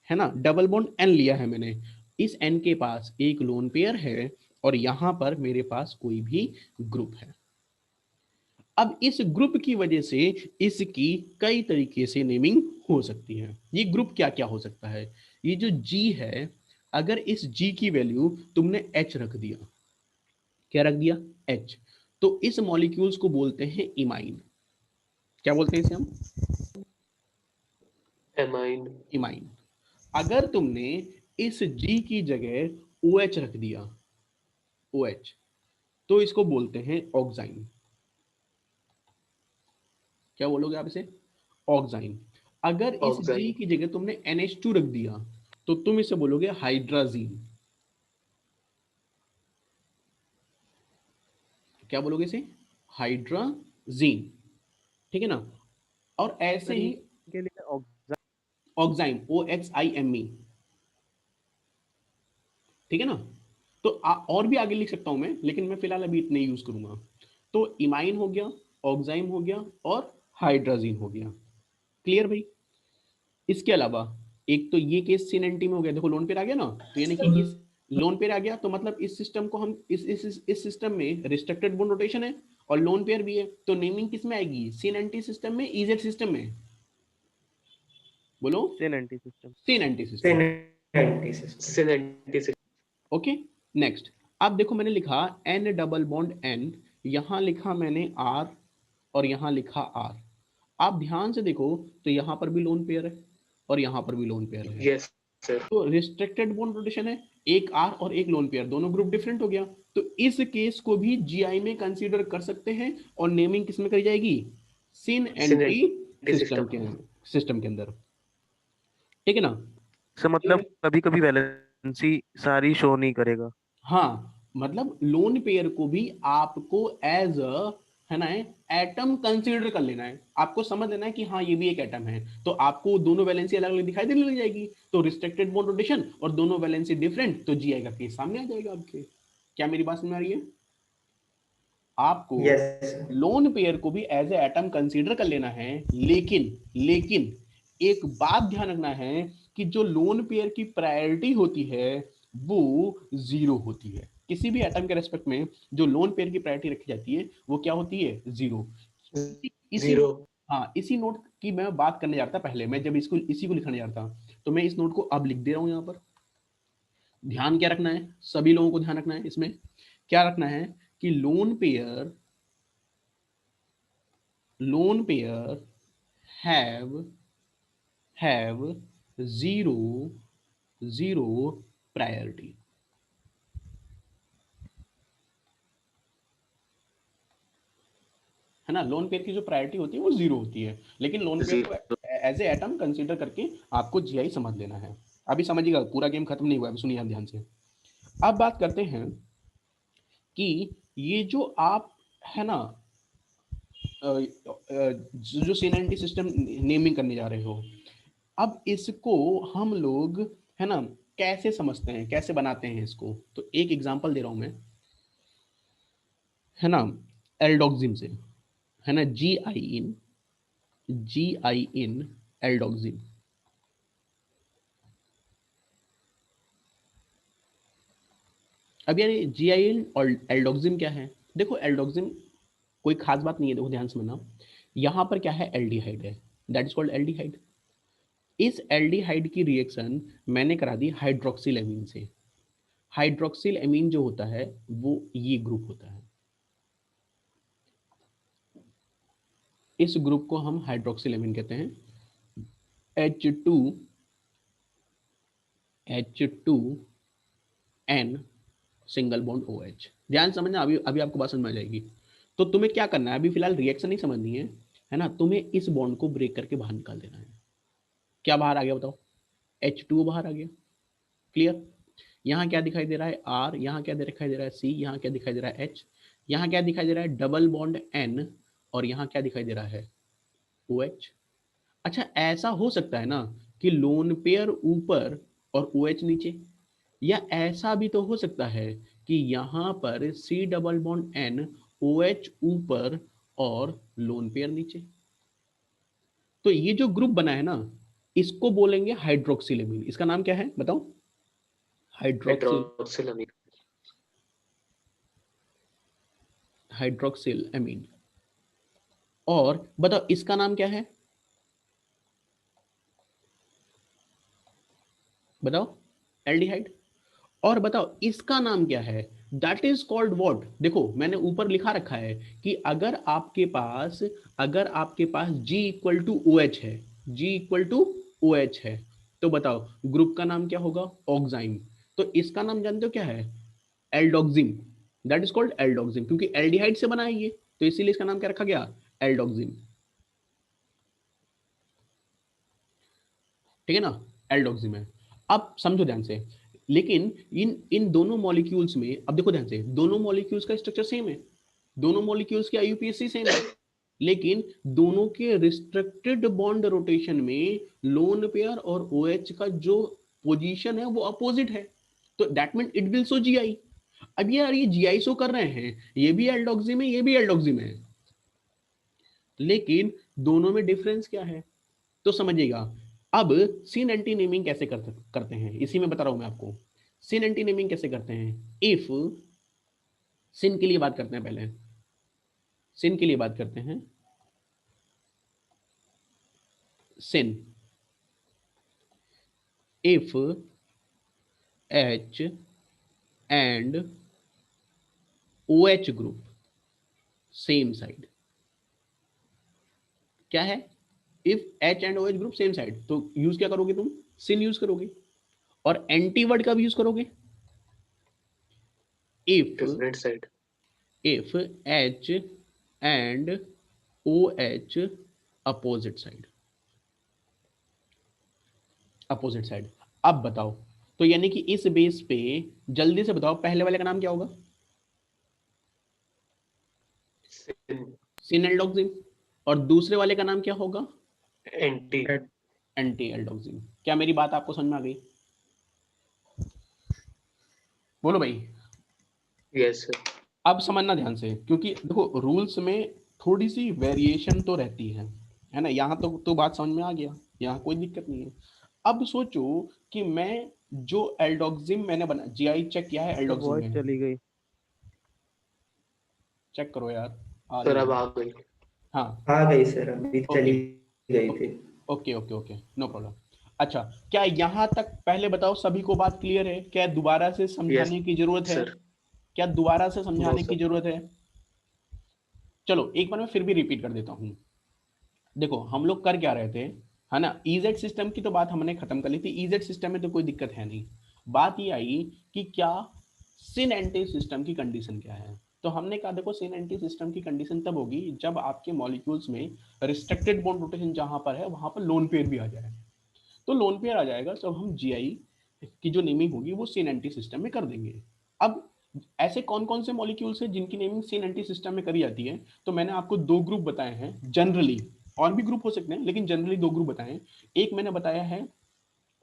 है ना, डबल बॉन्ड N लिया है मैंने। इस N के पास एक लोन पेयर है और यहाँ पर मेरे पास कोई भी ग्रुप है। अब इस ग्रुप की वजह से इसकी कई तरीके से नेमिंग हो सकती है। ये ग्रुप क्या क्या हो सकता है? ये जो G है, अगर इस G की वैल्यू तुमने H रख दिया, क्या रख दिया? H, तो इस मॉलिक्यूल्स को बोलते हैं इमाइन। क्या बोलते हैं इसे हम? एमाइन। इमाइन। अगर तुमने इस G की जगह OH रख दिया, OH, तो इसको बोलते हैं ऑक्साइन। क्या बोलोगे आप इसे? ऑक्साइन। अगर इस G ऑक्साइन। की जगह तुमने NH2 रख दिया तो तुम इसे बोलोगे हाइड्राजीन। क्या बोलोगे इसे, हाइड्राजीन, ठीक है ना। और ऐसे ही के लिए ऑक्साइम, OXIME, ठीक है ना। तो और भी आगे लिख सकता हूं मैं, लेकिन मैं फिलहाल अभी इतने यूज करूंगा। तो इमाइन हो गया, ऑक्साइम हो गया और हाइड्राजीन हो गया। क्लियर भाई। इसके अलावा एक तो ये केस सिन एंटी में हो गया, देखो लोन पेयर आ गया ना, तो यानी कि इस लोन पेयर आ गया तो मतलब इस सिस्टम को हम इस सिस्टम में रिस्ट्रिक्टेड बॉन्ड रोटेशन है और लोन पेयर भी है, तो नेमिंग किस में आएगी, सिन एंटी सिस्टम में, इजेड सिस्टम में, बोलो syn anti system. Syn anti system. Anti system. Synthetic system. Okay next. अब देखो मैंने लिखा N डबल बॉन्ड N, यहां लिखा मैंने R और यहां लिखा R। आप ध्यान से देखो तो यहां पर भी लोन पेयर है और यहां पर भी लोन पेयर है। Yes, sir. तो रिस्ट्रिक्टेड बॉन्ड रोटेशन है, एक R और एक लोन पेयर, दोनों ग्रुप डिफरेंट हो गया, तो इस केस को भी GI में कंसीडर कर सकते हैं और नेमिंग किस में करी जाएगी, सिन एंटी सिस्टम के अंदर, ठीक है ना। से मतलब कभी कभी वैलेंसी सारी शो नहीं करेगा। हाँ मतलब लोन पेयर को भी आपको एज अ, है ना, एटम कंसीडर कर लेना है, आपको समझ लेना है कि हाँ ये भी एक एटम है, तो आपको दोनों वैलेंसी अलग अलग दिखाई देने लग जाएगी, तो रिस्ट्रिक्टेड बॉन्ड रोटेशन और दोनों वैलेंसी डिफरेंट, तो जीआई का केस सामने आ जाएगा आपके। क्या मेरी बात समझ आ रही है। आपको यस लोन पेयर को भी एज ए एटम कंसीडर कर लेना है, लेकिन लेकिन एक बात ध्यान रखना है कि जो लोन पेयर की प्रायोरिटी होती है वो 0 होती है। किसी भी एटम के रेस्पेक्ट में जो लोन पेयर की प्रायोरिटी रखी जाती है वो क्या होती है, 0। इसी Zero. हाँ इसी नोट की मैं बात करने जा रहा था पहले, मैं जब इसको इसी को लिखने जा रहा था, तो मैं इस नोट को अब लिख दे रहा हूं यहाँ पर। ध्यान क्या रखना है, सभी लोगों को ध्यान रखना है, इसमें क्या रखना है कि लोन पेयर हैव 0 प्रायोरिटी, है ना। लोन पेयर की जो प्रायोरिटी होती है वो 0 होती है, लेकिन लोन पेयर को एज ए एटम कंसीडर करके आपको जीआई समझ लेना है। अभी समझिएगा, पूरा गेम खत्म नहीं हुआ, अभी सुनिए आप ध्यान से। अब बात करते हैं कि ये जो आप, है ना, जो C90 सिस्टम नेमिंग करने जा रहे हो, अब इसको हम लोग, है ना, कैसे समझते हैं, कैसे बनाते हैं इसको, तो एक एग्जांपल दे रहा हूं मैं, है ना, एल्डोक्सिम से, है ना, जी आई इन एल्डोक्सिम। अब यार GI और एल्डोक्सिम क्या है, देखो एल्डोक्सिम कोई खास बात नहीं है, देखो ध्यान से समझना, यहाँ पर क्या है, एल्डिहाइड है, दैट इज कॉल्ड एल्डिहाइड। इस एल्डिहाइड की रिएक्शन मैंने करा दी हाइड्रोक्सिल एमीन से। हाइड्रोक्सिल एमीन जो होता है वो ये ग्रुप होता है, इस ग्रुप को हम हाइड्रोक्सिल एमीन कहते हैं। H2N single bond OH। ध्यान समझना, अभी अभी आपको बात समझ में आ जाएगी। तो तुम्हें क्या करना है, अभी फिलहाल रिएक्शन नहीं समझनी है ना, तुम्हें इस बॉन्ड को ब्रेक करके बाहर निकाल देना है। क्या बाहर आ गया बताओ, H2O बाहर आ गया। क्लियर। यहाँ क्या दिखाई दे रहा है, R, यहाँ क्या दिखाई दे रहा है, C, यहाँ क्या दिखाई दे रहा है, H, यहाँ क्या दिखाई दे रहा है, डबल बॉन्ड N, और यहाँ क्या दिखाई दे रहा है, OH। अच्छा ऐसा हो सकता है ना कि लोन पेयर ऊपर और OH नीचे, या ऐसा भी तो हो सकता है कि यहाँ पर C double bond N, OH ऊपर और लोन पेयर नीचे। तो ये जो ग्रुप बना है ना, इसको बोलेंगे हाइड्रोक्सिलेमीन। इसका नाम क्या है बताओ, Hydroxylamine. Hydroxyl amine. और बताओ इसका नाम क्या है, बताओ, एल्डिहाइड। और बताओ इसका नाम क्या है, दैट इज कॉल्ड व्हाट। देखो मैंने ऊपर लिखा रखा है कि अगर आपके पास G इक्वल टू OH है, G इक्वल टू OH है, तो बताओ ग्रुप का नाम क्या होगा, ऑक्साइम। तो इसका नाम जानते हो क्या है, एल्डोक्सिम। दैट इज कॉल्ड एल्डोक्सिम, क्योंकि एल्डिहाइड से बना है ये, तो इसीलिए इसका नाम क्या रखा गया, एल्डोक्सिम। ठीक है ना, एल्डोक्सिम है। अब समझो ध्यान से, लेकिन इन इन दोनों मॉलिक्यूल्स में, अब देखो ध्यान से, दोनों मॉलिक्यूल्स का स्ट्रक्चर सेम है, दोनों मॉलिक्यूल्स की आईयूपीएसी सेम है, लेकिन दोनों के रिस्ट्रिक्टेड बॉन्ड रोटेशन में लोन पेयर और OH का जो पोजीशन है वो अपोजिट है, तो that mean it will show GI। अब यार ये GI शो कर रहे हैं, ये भी एल्डोक्सी में, ये भी एल्डोक्सी में है, लेकिन दोनों में डिफरेंस क्या है, तो समझिएगा। अब सिन एंटी नेमिंग कैसे करते हैं, इसी में बता रहा हूं मैं आपको। सिन एंटी नेमिंग कैसे करते हैं, इफ सिन के लिए बात करते हैं, पहले सिन के लिए बात करते हैं। sin if H and OH group same side, क्या है, if H and OH group same side, तो यूज क्या करोगे तुम, sin यूज करोगे, और एंटी वर्ड का भी यूज करोगे, if different side. H and OH opposite side, opposite side. अब बताओ, तो यानी कि इस बेस पे जल्दी से बताओ, पहले वाले का नाम क्या होगा, Sin, सिन एल्डोक्सिन, और दूसरे वाले का नाम क्या होगा, anti. एंटी एल्डोक्सिन। क्या मेरी बात आपको समझ में आ गई, बोलो भाई। Yes, sir. अब समझना ध्यान से, क्योंकि देखो रूल्स में थोड़ी सी वेरिएशन तो रहती है ना, यहाँ तो बात समझ में आ गया, यहाँ कोई दिक्कत नहीं है। अब सोचो कि मैं जो एल्डोक्सिम मैंने बना, GI चेक किया है एल्डोक्सिम वॉइस में, चली गई। चेक करो यार, आ सर रही अब है। आ गई। हाँ आ गई सर, अभी चली गई थी। Okay okay okay, no problem. अच्छा, क्या यहाँ तक पहले बताओ सभी को बात क्लियर है, क्या दोबारा से समझाने की जरूरत है, सर। क्या दोबारा से नो समझाने की सर। जरूरत है, चलो एक बार मैं फिर भी रिपीट कर देता हूँ। देखो हम लोग कर क्या रहे थे, है ना, EZ सिस्टम की तो बात हमने खत्म कर ली थी, EZ सिस्टम में तो कोई दिक्कत है नहीं। बात ये आई कि क्या सिन एंटी सिस्टम की कंडीशन क्या है, तो हमने कहा देखो सिन एंटी सिस्टम की कंडीशन तब होगी जब आपके मॉलिक्यूल्स में रिस्ट्रिक्टेड बॉन्ड रोटेशन जहां पर है वहां पर लोन पेयर भी आ जाए, तो लोन पेयर आ जाएगा तो हम GI की जो नेमिंग होगी वो सिन एंटी सिस्टम में कर देंगे। अब ऐसे कौन कौन से मॉलिक्यूल्स हैं जिनकी नेमिंग सिन एंटी सिस्टम में करी जाती है, तो मैंने आपको दो ग्रुप बताए हैं जनरली, और भी ग्रुप हो सकते हैं लेकिन जनरली दो ग्रुप बताए हैं। एक मैंने बताया है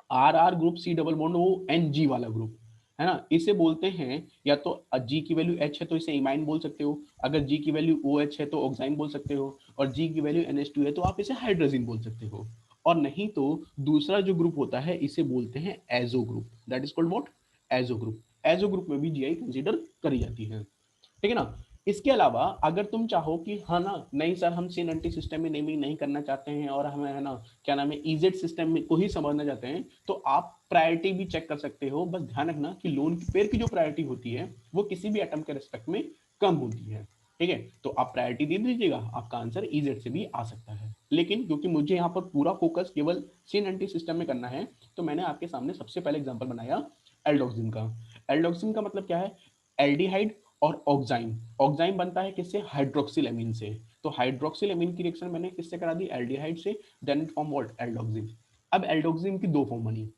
RR group, C double bond वो NG वाला ग्रुप, है ना, इसे बोलते हैं या तो G की वैल्यू H है तो इसे इमाइन बोल सकते हो, अगर G की वैल्यू OH है तो ऑक्साइन बोल सकते हो, और G की वैल्यू NH2 है तो आप इसे हाइड्रोजन बोल सकते हो, और नहीं तो दूसरा जो ग्रुप होता है इसे बोलते हैं azo group, that is called what, azo group. Azo group में भी GI कंसीडर करी जाती है, ठीक है ना। इसके अलावा अगर तुम चाहो कि हाँ ना नहीं सर हम सिन एंटी सिस्टम में नेमिंग नहीं करना चाहते हैं और हमें है ना क्या नाम है EZ सिस्टम में को ही समझना चाहते हैं, तो आप प्रायोरिटी भी चेक कर सकते हो, बस ध्यान रखना कि लोन पेयर की जो प्रायोरिटी होती है वो किसी भी एटम के रिस्पेक्ट में कम होती है, ठीक है, तो आप प्रायोरिटी दे दीजिएगा, आपका आंसर EZ से भी आ सकता है। लेकिन क्योंकि मुझे यहाँ पर पूरा फोकस केवल सिन एंटी सिस्टम में करना है, तो मैंने आपके सामने सबसे पहले एग्जाम्पल बनाया एल्डोक्सिन का। एल्डोक्सिन का मतलब क्या है, एल्डिहाइड और ऑक्साइन, ऑक्साइन बनता है किससे, हाइड्रोक्सिल एमीन से, तो हाइड्रोक्सिल एमीन की रिएक्शन मैंने किससे करा दी, एल्डिहाइड से, देन इट फॉर्म व्हाट, एल्डोक्सिन। अब एल्डोक्सिन की दो फॉर्म बनी,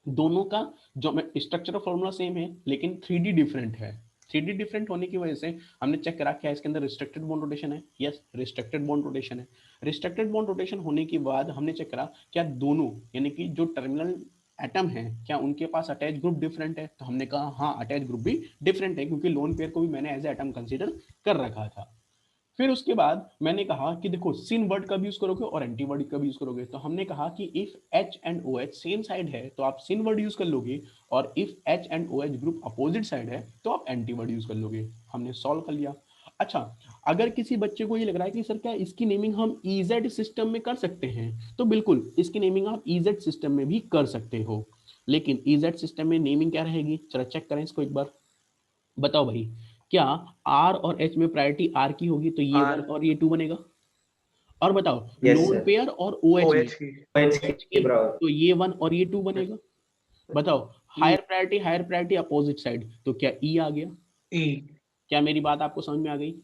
दोनों का जो स्ट्रक्चरल फॉर्मूला सेम है लेकिन 3D डिफरेंट है। 3D डिफरेंट होने की वजह से हमने चेक करा क्या इसके अंदर रिस्ट्रिक्टेड बॉन्ड रोटेशन है, यस रिस्ट्रिक्टेड बॉन्ड रोटेशन है। रिस्ट्रिक्टेड बॉन्ड रोटेशन होने के बाद हमने चेक करा क्या दोनों यानी कि जो टर्मिनल एटम है क्या उनके पास अटैच ग्रुप डिफरेंट है, तो हमने कहा हाँ अटैच ग्रुप भी डिफरेंट है, क्योंकि लोन पेयर को भी मैंने एज ए एटम कंसीडर कर रखा था। फिर उसके बाद मैंने कहा कि देखो सिन वर्ड का भी यूज करोगे और एंटी वर्ड का भी यूज करोगे, तो हमने कहा कि if H and OH same side है तो आप सिन वर्ड यूज कर लोगे, और if H and OH group opposite side है तो आप एंटी वर्ड यूज कर लोगे, हमने सॉल्व कर लिया। अच्छा, अगर किसी बच्चे को ये लग रहा है कि सर क्या इसकी नेमिंग हम EZ सिस्टम में कर सकते हैं, तो बिल्कुल इसकी नेमिंग आप EZ सिस्टम में भी कर सकते हो, लेकिन EZ सिस्टम में नेमिंग क्या रहेगी, चलो चेक करें इसको एक बार, बताओ भाई, क्या R और H में प्रायोरिटी R की होगी तो ये 1 और ये 2 बनेगा, और बताओ यस लोन सर, पेयर और OH में OH की। OH OH के की बराबर। तो ये 1 और ये 2 बनेगा, बताओ हायर प्रायोरिटी अपोजिट साइड तो क्या E आ गया, E। क्या मेरी बात आपको समझ में आ गई,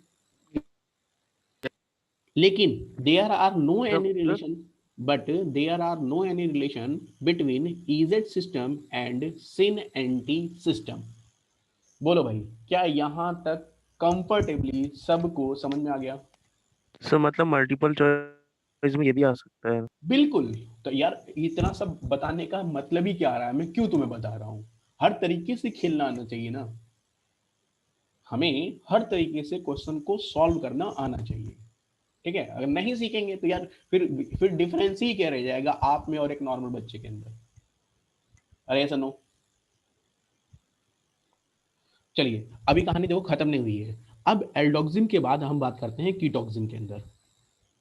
लेकिन there are no any relation, but there are no any relation between EZ system and syn anti system. बोलो भाई क्या यहां तक कंफर्टेबली सबको समझ में आ गया? सर मतलब मल्टीपल चॉइस में ये भी आ सकता है। बिल्कुल। तो यार इतना सब बताने का मतलब ही क्या आ रहा है, मैं क्यों तुम्हें बता रहा हूँ? हर तरीके से खेलना आना चाहिए ना, हमें हर तरीके से क्वेश्चन को सॉल्व करना आना चाहिए। ठीक है, अगर नहीं सीखेंगे तो यार फिर डिफरेंस ही क्या रह जाएगा आप में और एक नॉर्मल बच्चे के अंदर? अरे ऐसा नो। चलिए अभी कहानी देखो खत्म नहीं हुई है। अब एल्डोक्सिन के बाद हम बात करते हैं कीटोक्सिन के अंदर।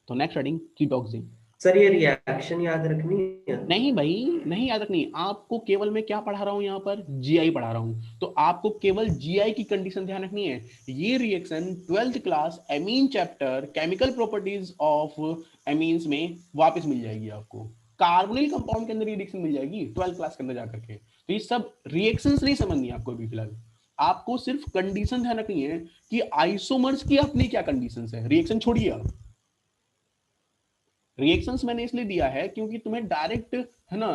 तो नेक्स्ट हेडिंग कीटोक्सिन। सर ये रिएक्शन याद रखनी है? नहीं भाई, नहीं याद रखनी। आपको केवल मैं क्या पढ़ा रहा हूं यहाँ पर? जीआई पढ़ा रहा हूं, तो आपको केवल जीआई की कंडीशन ध्यान रखनी है। ये reaction 12th class amine chapter chemical properties of amines में वापस मिल जाएगी आपको। कार्बोनिल कंपाउंड के अंदर ये रिएक्शन मिल जाएगी 12th क्लास के अंदर जाकर के। तो ये सब रिएक्शंस नहीं समझनी है आपको अभी फिलहाल। आपको सिर्फ कंडीशन ध्यान रखनी है कि आइसोमर्स की अपनी क्या कंडीशंस है। रिएक्शन छोड़िए आप, रिएक्शंस मैंने इसलिए दिया है क्योंकि तुम्हें डायरेक्ट है ना,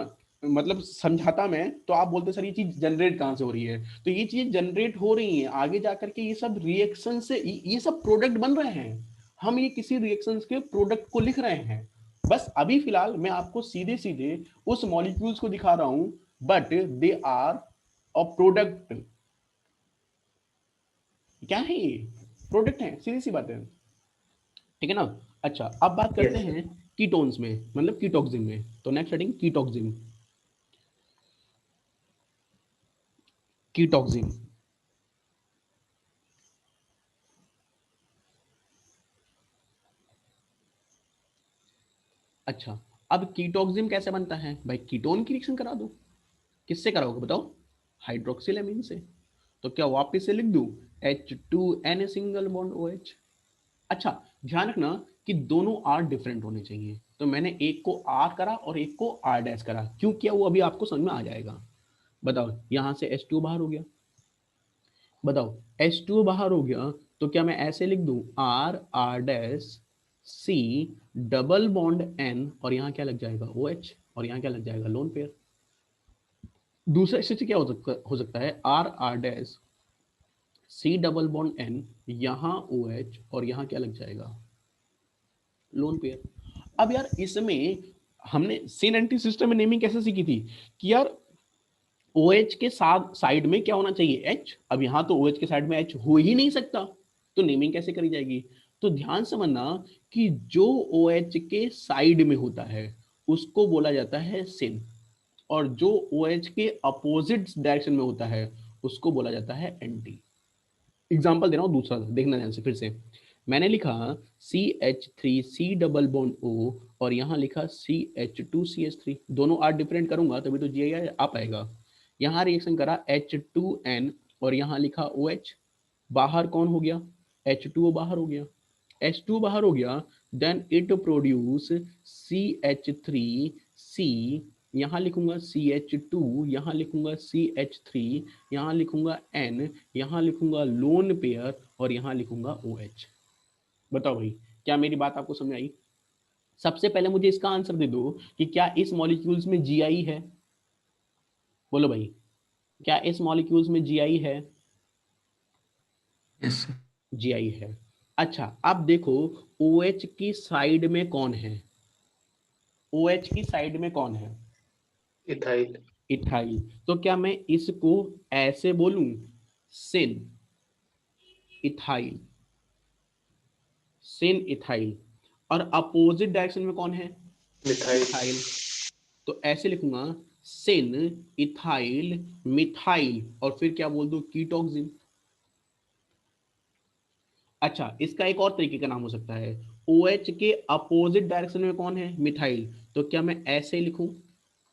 मतलब समझाता मैं तो आप बोलते सर ये चीज जनरेट कहां से हो रही है, तो ये चीज जनरेट हो रही है आगे जाकर के। ये सब रिएक्शन से ये सब प्रोडक्ट बन रहे हैं, हम ये किसी रिएक्शंस के प्रोडक्ट को लिख रहे हैं। बस अभी फिलहाल मैं आपको सीधे सीधे उस मॉलिक्यूल्स को दिखा रहा हूं, but they are a product. क्या है ये? प्रोडक्ट है, सीधी सी बात है। ठीक है ना? अच्छा अब बात करते Yes, sir. हैं कीटोन्स में, मतलब कीटोक्सिन में। तो नेक्स्ट हेडिंग कीटोक्सिन। कीटोक्सिन। अच्छा अब कीटोक्सिन कैसे बनता है भाई? कीटोन की रिएक्शन करा दो। किससे कराओगे बताओ? हाइड्रोक्सिल एमीन से। तो क्या वापस से लिख दूं H2N सिंगल बॉन्ड OH? अच्छा ध्यान रखना कि दोनों आर डिफरेंट होने चाहिए। तो मैंने एक को आर करा और एक को आर डैश करा। क्यों किया वो अभी आपको समझ में आ जाएगा। बताओ, यहां से H2 बाहर हो गया, बताओ H2 बाहर हो गया, तो क्या मैं ऐसे लिख दूं R R dash C double bond N और यहां क्या लग जाएगा OH और यहां क्या लग जाएगा लोन पेयर। दूसरा स्थिति क्या हो सकता है R R dash C double bond N, यहां OH और यहां क्या लग जाएगा लोन पेयर। अब यार इसमें हमने सिन एंटी सिस्टम में नेमिंग कैसे सीखी थी कि यार OH के साथ साइड में क्या होना चाहिए H। अब यहां तो OH के साइड में H हो ही नहीं सकता, तो नेमिंग कैसे करी जाएगी? तो ध्यान समझना कि जो OH के साइड में होता है उसको बोला जाता है सिन, और जो OH के अपोजिट डायरेक्शन में होता है उसको बोला जाता है एंटी। एग्जाम्पल दे रहा हूं दूसरा, देखना ध्यान से फिर से। मैंने लिखा CH3C डबल बॉन्ड O और यहां लिखा CH2CH3, दोनों आर डिफरेंट करूंगा तभी तो जी आ पाएगा। यहां रिएक्शन करा H2N और यहां लिखा OH, बाहर कौन हो गया? H2O बाहर हो गया। H2 बाहर हो गया, देन इट प्रोड्यूस CH3C, यहां लिखूंगा CH2, यहां लिखूंगा CH3, यहां लिखूंगा N, यहां लिखूंगा लोन पेयर और यहां लिखूंगा OH। बताओ भाई, क्या मेरी बात आपको समझ आई? सबसे पहले मुझे इसका आंसर दे दो कि क्या इस मॉलिक्यूल्स में जीआई है? बोलो भाई, क्या इस मॉलिक्यूल्स में जीआई है? yes, sir. जीआई है। अच्छा अब देखो OH की साइड में कौन है? OH की साइड में कौन है? इथाइल। इथाइल। तो क्या मैं इसको ऐसे बोलूं सिन इथाइल, सिन इथाइल, और अपोजिट डायरेक्शन में कौन है? मिथाइल। मिथाइल। तो ऐसे लिखूंगा सिन इथाइल मिथाइल और फिर क्या बोल दो कीटोक्सिन। अच्छा इसका एक और तरीके का नाम हो सकता है, OH के अपोजिट डायरेक्शन में कौन है? मिथाइल। तो क्या मैं ऐसे लिखूं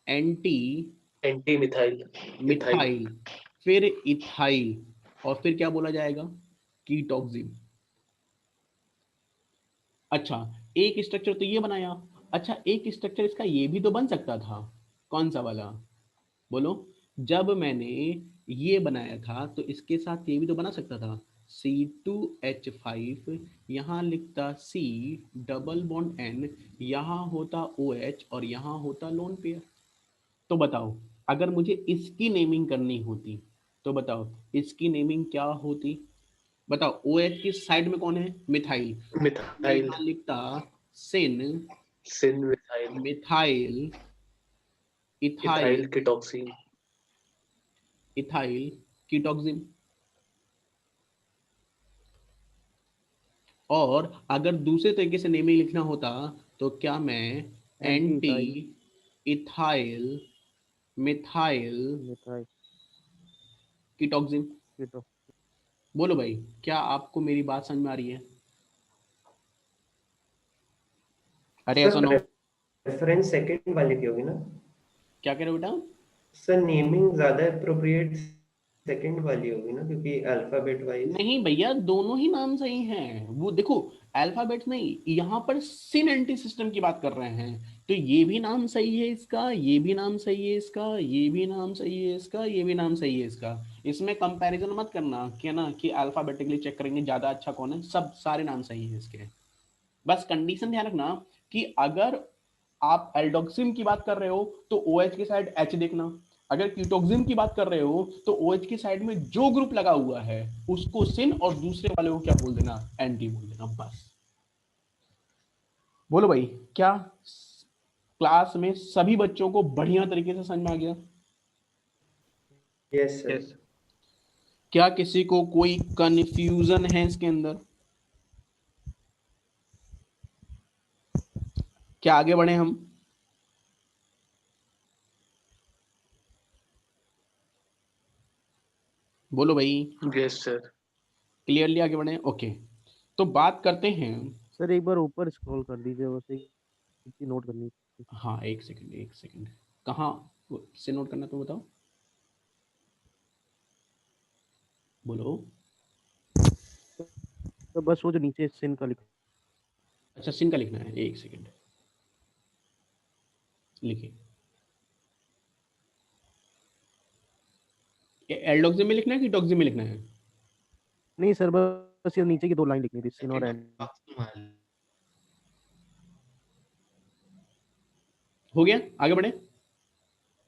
anti anti methyl. Ethyl. Methyl फिर इथाइल और फिर क्या बोला जाएगा? कीटोक्सिन। अच्छा एक स्ट्रक्चर तो ये बनाया। अच्छा एक स्ट्रक्चर इसका ये भी तो बन सकता था। कौन सा वाला? बोलो। जब मैंने ये बनाया था तो इसके साथ ये भी तो बना सकता था C2H5, यहाँ लिखता C डबल बॉन्ड N, यहाँ होता OH और यहाँ होता लोन पेयर। तो बताओ अगर मुझे इसकी नेमिंग करनी होती तो बताओ इसकी नेमिंग क्या होती? बताओ OH की साइड में कौन है? मिथाइल। मैं मिथाइल यहाँ लिखता syn syn methyl methyl ethyl ethyl ketoxime ethyl ketoxime. और अगर दूसरे तरीके से नेमिंग लिखना होता तो क्या मैं anti anti ethyl ethyl methyl methyl ketoxime. Keto बोलो भाई, क्या आपको मेरी बात समझ में आ रही है? अरे ऐसा सर नो। रेफरेंस सेकंड वाले की होगी ना? क्या कह रहे हो बेटा? सर नेमिंग ज्यादा अप्रोप्रिएट सेकंड वाली होगी ना, क्योंकि अल्फाबेट वाइज। नहीं भैया, दोनों ही नाम सही हैं। वो देखो, अल्फाबेट नहीं, यहाँ पर सिन एंटी सिस्टम की बात कर रहे हैं, तो ये भी नाम सही है इसका, ये भी नाम सही है इसका, ये भी नाम सही है इसका, ये भी नाम सही है इसका। इसमें कंपैरिजन मत करना कि ना कि अल्फाबेटिकली चेक करेंगे ज्यादा अच्छा कौन है। सब सारे नाम सही है इसके। बस कंडीशन ध्यान रखना कि अगर आप एल्डोक्सिम की बात कर रहे हो तो OH की साइड H देखना। अगर कीटोक्सिम की बात कर रहे हो तो OH की साइड में जो ग्रुप लगा हुआ है उसको सिन और दूसरे वाले को क्या बोल देना? एंटी बोल देना बस। बोलो भाई, क्या क्लास में सभी बच्चों को बढ़िया तरीके से समझ में आ गया? Yes sir. क्या किसी को कोई कंफ्यूजन है इसके अंदर? क्या आगे बढ़े हम? बोलो भाई, यस सर क्लियरली आगे बढ़े? ओके, तो बात करते हैं। सर एक बार ऊपर स्क्रॉल कर दीजिए, बस एक चीज नोट करनी थी। हाँ, एक सेकंड एक सेकंड। कहाँ से नोट करना तो बताओ। बोलो। तो बस वो जो नीचे सिन का लिखा अच्छा, सिन का लिखना है, एक सेकंड लिखिए। एल्डोक्सिम में लिखना है कि टॉक्सिम में लिखना है? नहीं सर, बस ये नीचे की 2 लाइन लिखनी थी, सिन और एंड। हो गया, आगे बढ़े।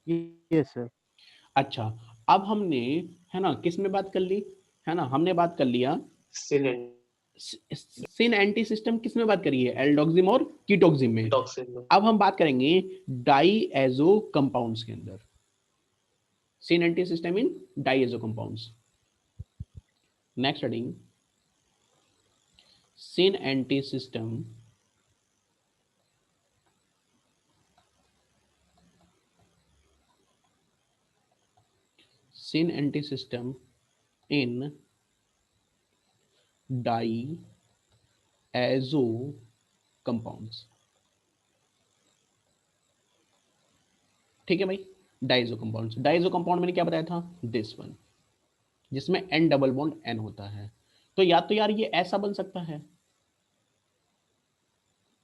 ये सर। अच्छा, अब हमने, है ना, किस में बात कर ली? है ना, हमने बात कर लिया सिन सिन एंटी सिस्टम किस में बात करी है? एल्डोक्सिम और कीटोक्सिम में। टॉक्सिन में अब हम बात करेंगे डाईएजो कंपाउंड्स के अंदर। Syn anti system in diazo compounds. Next heading, syn anti system syn anti system in diazo compounds. ठीक है भाई, डाइजो कंपाउंड्स। डाइजो कंपाउंड मैंने क्या बताया था? दिस वन, जिसमें N डबल बॉन्ड N होता है। तो या तो यार ये ऐसा बन सकता है,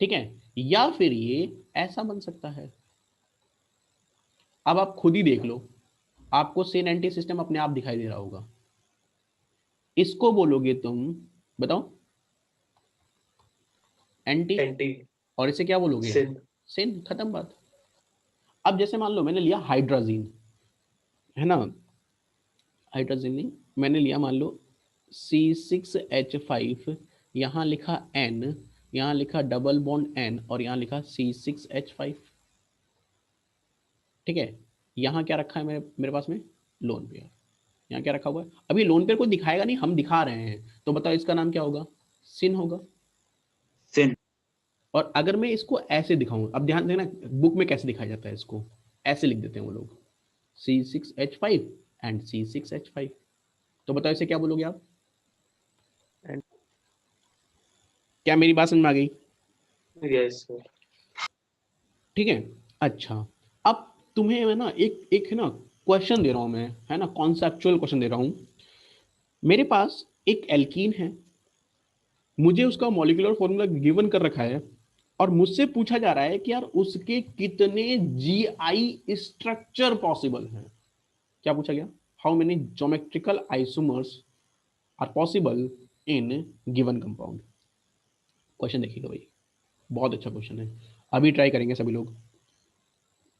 ठीक है, या फिर ये ऐसा बन सकता है। अब आप खुद ही देख लो, आपको सेन एंटी सिस्टम अपने आप दिखाई दे रहा होगा। इसको बोलोगे तुम, बताओ, एंटी, एंटी और इसे क्या बोलोगे? सिन सेन, खत्म बात। अब जैसे मान लो मैंने लिया हाइड्राजीन, है ना, हाइड्रोजन नहीं, मैंने लिया मान लो C6H5, यहाँ लिखा N, यहाँ लिखा डबल बॉन्ड N, और यहाँ लिखा C6H5। ठीक है, यहाँ क्या रखा है मेरे मेरे पास में? Lone pair. यहाँ क्या रखा हुआ है? अभी लोन पेयर को दिखाएगा नहीं, हम दिखा रहे हैं, तो बताओ इसका नाम क्या होगा? सिन होगा। सिन। और अगर मैं इसको ऐसे दिखाऊं, अब ध्यान देना बुक में कैसे दिखाया जाता है इसको, ऐसे लिख देते हैं वो लोग, C6H5 एंड C6H5। तो बताओ इसे क्या बोलोगे आप? एंड क्या मेरी बात समझ में आ गई? यस सर ठीक है। अच्छा, अब तुम्हें मैं ना एक एक है ना क्वेश्चन दे रहा हूं मैं, है ना, कॉन्सेप्चुअल क्वेश्चन दे रहा हूं। मेरे पास एक एल्कीन है, मुझे उसका मॉलिक्यूलर फॉर्मूला गिवन कर रखा है, और मुझसे पूछा जा रहा है कि यार उसके कितने जीआई स्ट्रक्चर पॉसिबल हैं। क्या पूछा गया? How many geometrical isomers are possible in given compound. Question देखिएगा भाई, बहुत अच्छा क्वेश्चन है। अभी ट्राई करेंगे सभी लोग।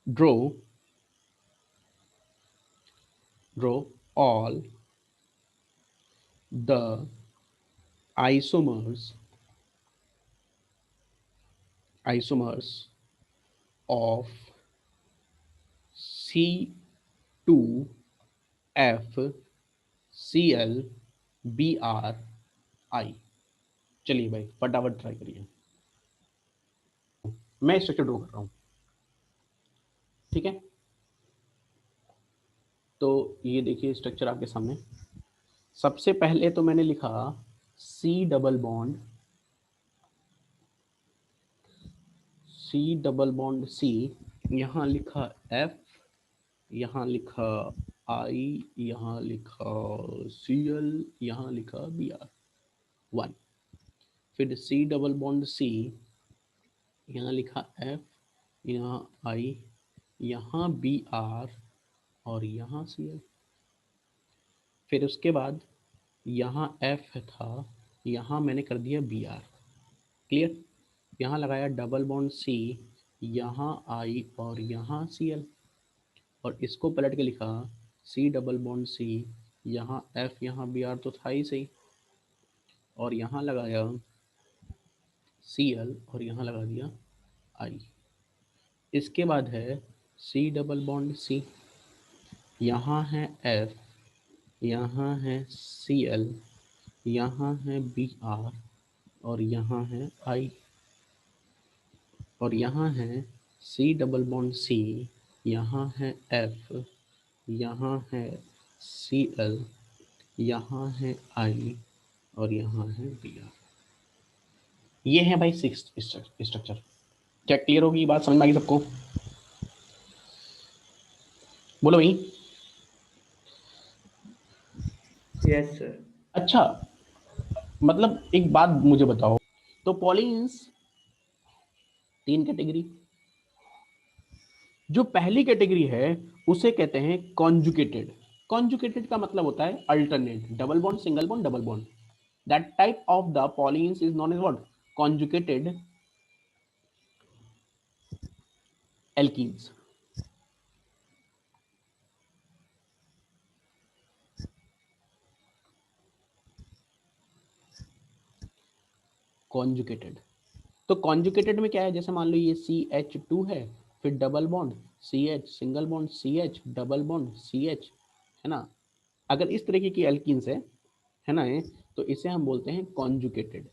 Draw draw all the isomers of C2FClBrI। चलिए भाई फटाफट ट्राई करिए, मैं स्ट्रक्चर ड्रॉ कर रहा हूं, ठीक है। तो ये देखिए स्ट्रक्चर आपके सामने। सबसे पहले तो मैंने लिखा C डबल बॉन्ड C, यहाँ लिखा F, यहाँ लिखा I, यहाँ लिखा Cl, यहाँ लिखा Br1। फिर C डबल बॉन्ड C, यहाँ लिखा F, यहाँ I, यहाँ Br और यहाँ Cl। फिर उसके बाद यहाँ F था, यहाँ मैंने कर दिया Br। क्लियर। यहाँ लगाया डबल बॉन्ड C, यहाँ I और यहाँ Cl, और इसको पलट के लिखा C डबल बॉन्ड C, यहाँ F, यहाँ Br तो था ही सही, और यहाँ लगाया Cl और यहाँ लगा दिया I। इसके बाद है C डबल बॉन्ड C, यहाँ है F, यहाँ है Cl, यहाँ है Br और यहाँ है I, और यहाँ है C डबल बॉन्ड C, यहाँ है F, यहाँ है Cl, यहाँ है I और यहाँ है Br। ये है भाई 6 स्ट्रक्चर। क्या क्लियर होगी बात, समझ में आ गई सबको? बोलो भाई। Yes sir. अच्छा, मतलब एक बात मुझे बताओ, तो पॉलीन्स 3 कैटेगरी, जो पहली कैटेगरी है उसे कहते हैं कॉन्जुगेटेड। कॉन्जुगेटेड का मतलब होता है alternate, double bond single bond double bond. That type of the polyenes is known as what? Conjugated alkenes. Conjugated, तो कॉन्जुगेटेड में क्या है, जैसे मान लो ये CH2 है, फिर double bond CH, single bond CH, double bond CH, है ना। अगर इस तरीके की एल्कीन्स है ना, तो इसे हम बोलते हैं कॉन्जुगेटेड,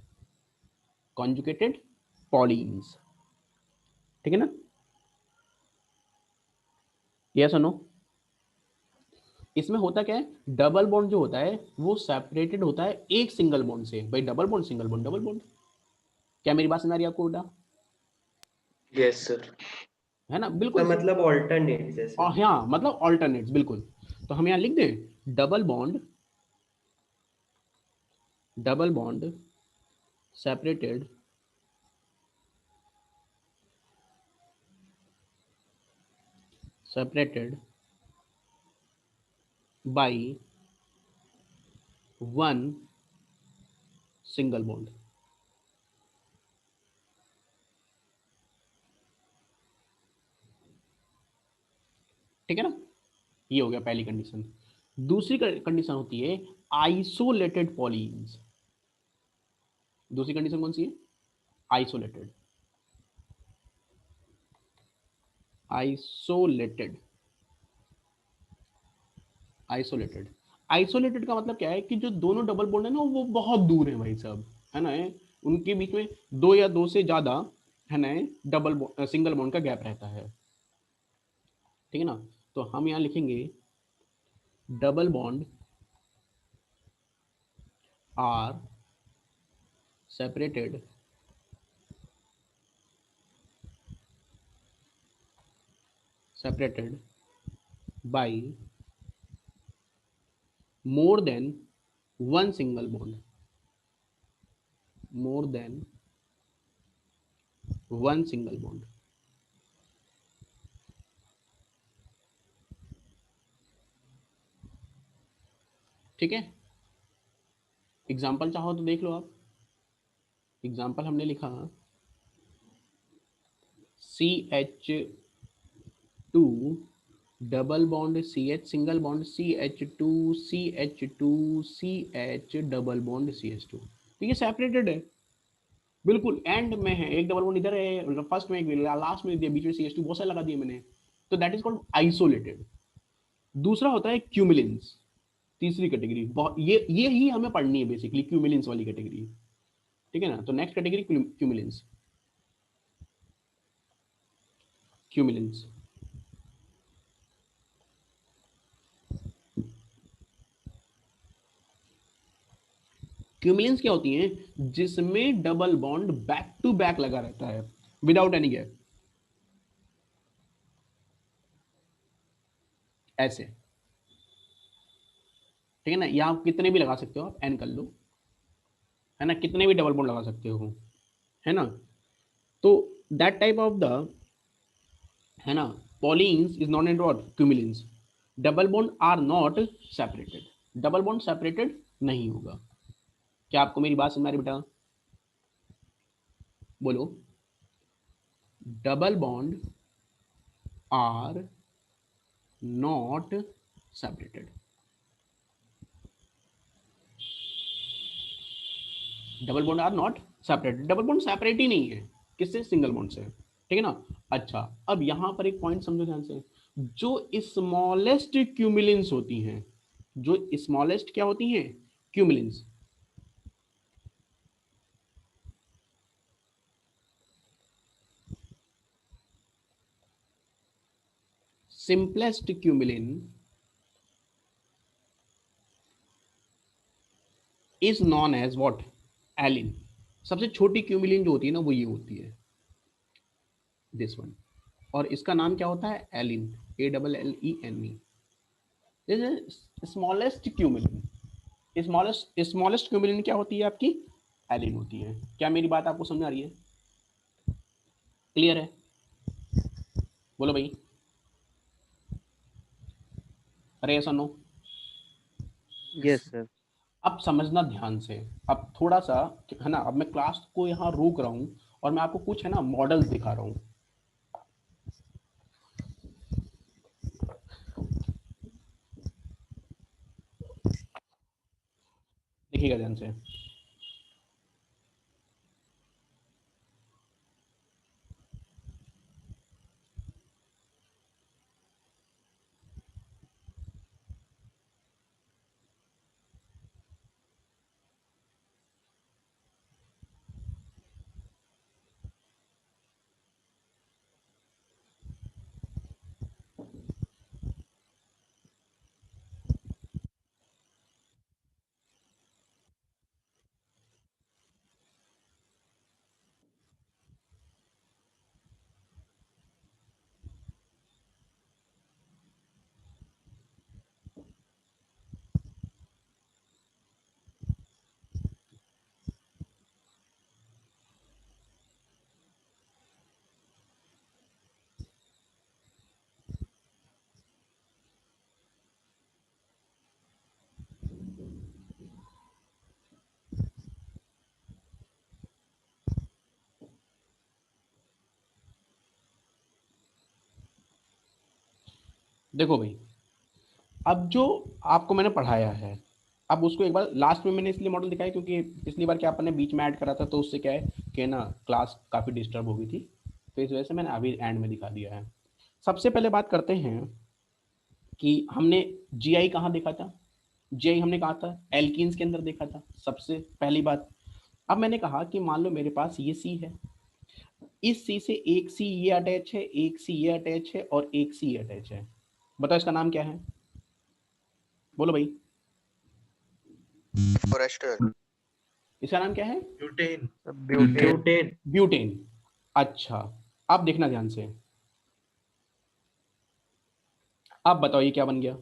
कॉन्जुगेटेड पॉलीन्स, ठीक है ना। यस और नो? इसमें होता क्या है, डबल बॉन्ड जो होता है वो सेपरेटेड होता है एक सिंगल बॉन्ड से। भाई double bond single bond double bond, क्या मेरी बात सुना रही है आपको बेटा? Yes sir. है ना, तो बिल्कुल। मतलब ऑल्टरनेट जैसे। हाँ, मतलब ऑल्टरनेट्स, बिल्कुल। तो हम यहाँ लिख दें double bond separated by one single bond. ठीक है ना, ये हो गया पहली कंडीशन। दूसरी कंडीशन होती है आइसोलेटेड पॉलीन्स। दूसरी कंडीशन कौन सी है? Isolated, isolated, isolated. आइसोलेटेड का मतलब क्या है कि जो दोनों डबल बॉन्ड है ना वो बहुत दूर है भाई साहब, है ना, उनके बीच में 2 या 2 से ज्यादा, है ना, सिंगल बॉन्ड का गैप रहता है, ठीक है ना। तो हम यहाँ लिखेंगे double bond are separated by more than one single bond, more than one single bond. ठीक है, एग्जाम्पल चाहो तो देख लो आप। एग्जाम्पल हमने लिखा CH2 double bond CH single bond CH2 CH2 CH double bond CH2। तो ये सेपरेटेड है, बिल्कुल एंड में है, एक डबल बॉन्ड इधर है, फर्स्ट में एक लास्ट में दिया, बीच में CH2 बहुत सारे लगा दिए मैंने, तो दैट इज कॉल्ड आइसोलेटेड। दूसरा होता है क्यूमिलेंस, तीसरी कैटेगरी, ये ही हमें पढ़नी है बेसिकली, क्यूमिलेंस वाली कैटेगरी, ठीक है ना। तो नेक्स्ट कैटेगरी क्यूमिलेंस। क्यूमिलेंस क्यूमिलेंस क्या होती हैं, जिसमें double bond back to back लगा रहता है विदाउट एनी गैप, ऐसे, ठीक है ना। या आप कितने भी लगा सकते हो, आप एन कर लो, है ना, कितने भी डबल बॉन्ड लगा सकते हो, है ना। तो दैट टाइप ऑफ द, है ना, polyenes is not and what, cumulenes. Double bond are not separated, double bond separated नहीं होगा। क्या आपको मेरी बात समझ आ रही बेटा, बोलो। Double bond are not separated, double bond are not separated, double bond separate ही नहीं है किससे, सिंगल बॉन्ड से, ठीक है ना। अच्छा, अब यहां पर एक पॉइंट समझो ध्यान से, जो स्मॉलेस्ट क्यूमिलेंस होती हैं, जो स्मॉलेस्ट क्या होती हैं, cumulenes, simplest cumulene is known as what, allene. सबसे छोटी क्यूमिलिन जो होती है ना, वो ये होती है, दिस वन, और इसका नाम क्या होता है, allene, ALLENE। Smallest cumulene, smallest cumulene क्या होती है आपकी, एलिन होती है। क्या मेरी बात आपको समझ आ रही है, क्लियर है, बोलो भाई, अरे ऐसा नो। Yes sir. अब समझना ध्यान से, अब थोड़ा सा, है ना, अब मैं क्लास को यहाँ रोक रहा हूँ और मैं आपको कुछ, है ना, मॉडल्स दिखा रहा हूँ। देखिएगा ध्यान से, देखो भाई, अब जो आपको मैंने पढ़ाया है, अब उसको एक बार लास्ट में मैंने इसलिए मॉडल दिखाया क्योंकि पिछली बार क्या आपने बीच में ऐड करा था, तो उससे क्या है कि ना क्लास काफ़ी डिस्टर्ब हो गई थी, तो इस वजह से मैंने अभी एंड में दिखा दिया है। सबसे पहले बात करते हैं कि हमने GI कहाँ देखा था, GI हमने कहा था एल्कीन्स के अंदर देखा था, सबसे पहली बात। अब मैंने कहा कि मान लो मेरे पास ये C है, इस C से एक C ये अटैच है, एक C ये अटैच है और एक C ये अटैच है, बताओ इसका नाम क्या है, बोलो भाई, फॉरेस्टर। इसका नाम क्या है, ब्यूटेन। ब्यूटेन। ब्यूटेन। ब्यूटेन। अच्छा, अब देखना ध्यान से, अब बताओ ये क्या बन गया,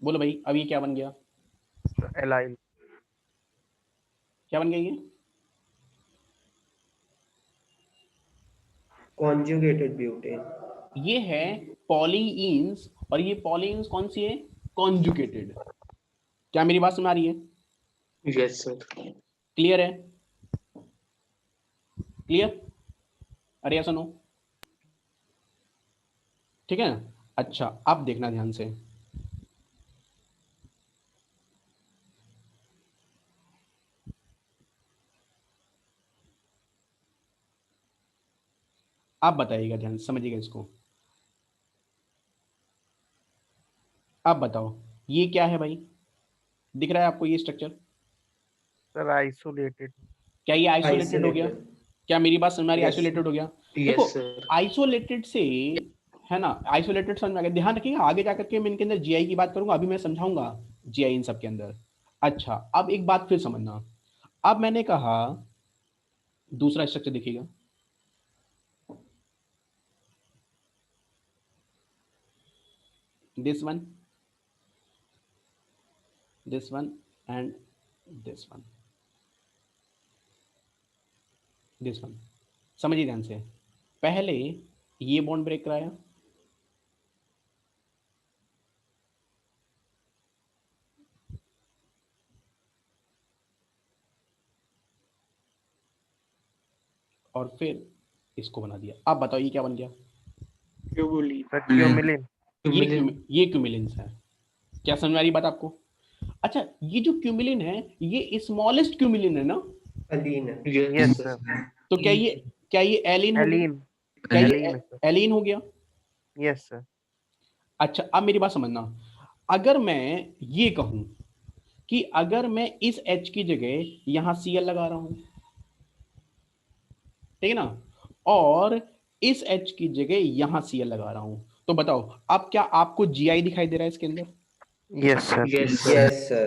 बोलो भाई, अब ये क्या बन गया, एलाइल। क्या बन गया ये, कॉन्जुगेटेड ब्यूटेन। ये है पॉलीइंस, और ये पॉलीइंस कौन सी है, कॉन्जुगेटेड। क्या मेरी बात समझ आ रही है, यस सर। क्लियर है, क्लियर, अरे ऐसा नो, ठीक है ना। अच्छा, अब देखना ध्यान से, आप बताइएगा, ध्यान से समझिएगा इसको। आप बताओ ये क्या है भाई, दिख रहा है आपको ये स्ट्रक्चर? Sir isolated. क्या ये आइसोलेटेड हो गया? Isolated. क्या मेरी बात समझ में आ रही है? Yes. आइसोलेटेड हो गया। देखो Yes, sir. आइसोलेटेड से, है ना, आइसोलेटेड समझ में आ गया। ध्यान रखिएगा आगे जाकर के मैं इनके अंदर जीआई की बात करूंगा, अभी मैं समझाऊंगा जीआई इन सब के अंदर। अच्छा अब एक बात फिर समझना, अब मैंने कहा दूसरा स्ट्रक्चर देखिएगा, this one, this one and this one, this one। समझिए ध्यान से, पहले ये बॉन्ड ब्रेक कराया, और फिर इसको बना दिया। आप बताओ ये क्या बन गया? Cubulin. Sir cumulene. ये क्यूमिलिन्स है। क्या समझ में आ रही बात आपको? अच्छा ये जो क्यूमिलिन है ये स्मॉलेस्ट क्यूमिलिन है ना? Aline. Yes Yes, sir. sir. तो क्या ये एलिन हो गया? एलीन। क्या एलीन ये है सर। एलिन हो गया? Yes sir. अच्छा अब मेरी बात समझना, अगर मैं ये कहूं कि अगर मैं इस H की जगह यहां Cl लगा रहा हूं, ठीक है ना, और इस H की जगह यहां Cl लगा रहा हूं, तो बताओ अब क्या आपको Gi दिखाई दे रहा है इसके अंदर? Yes sir. Yes, sir. Yes, sir.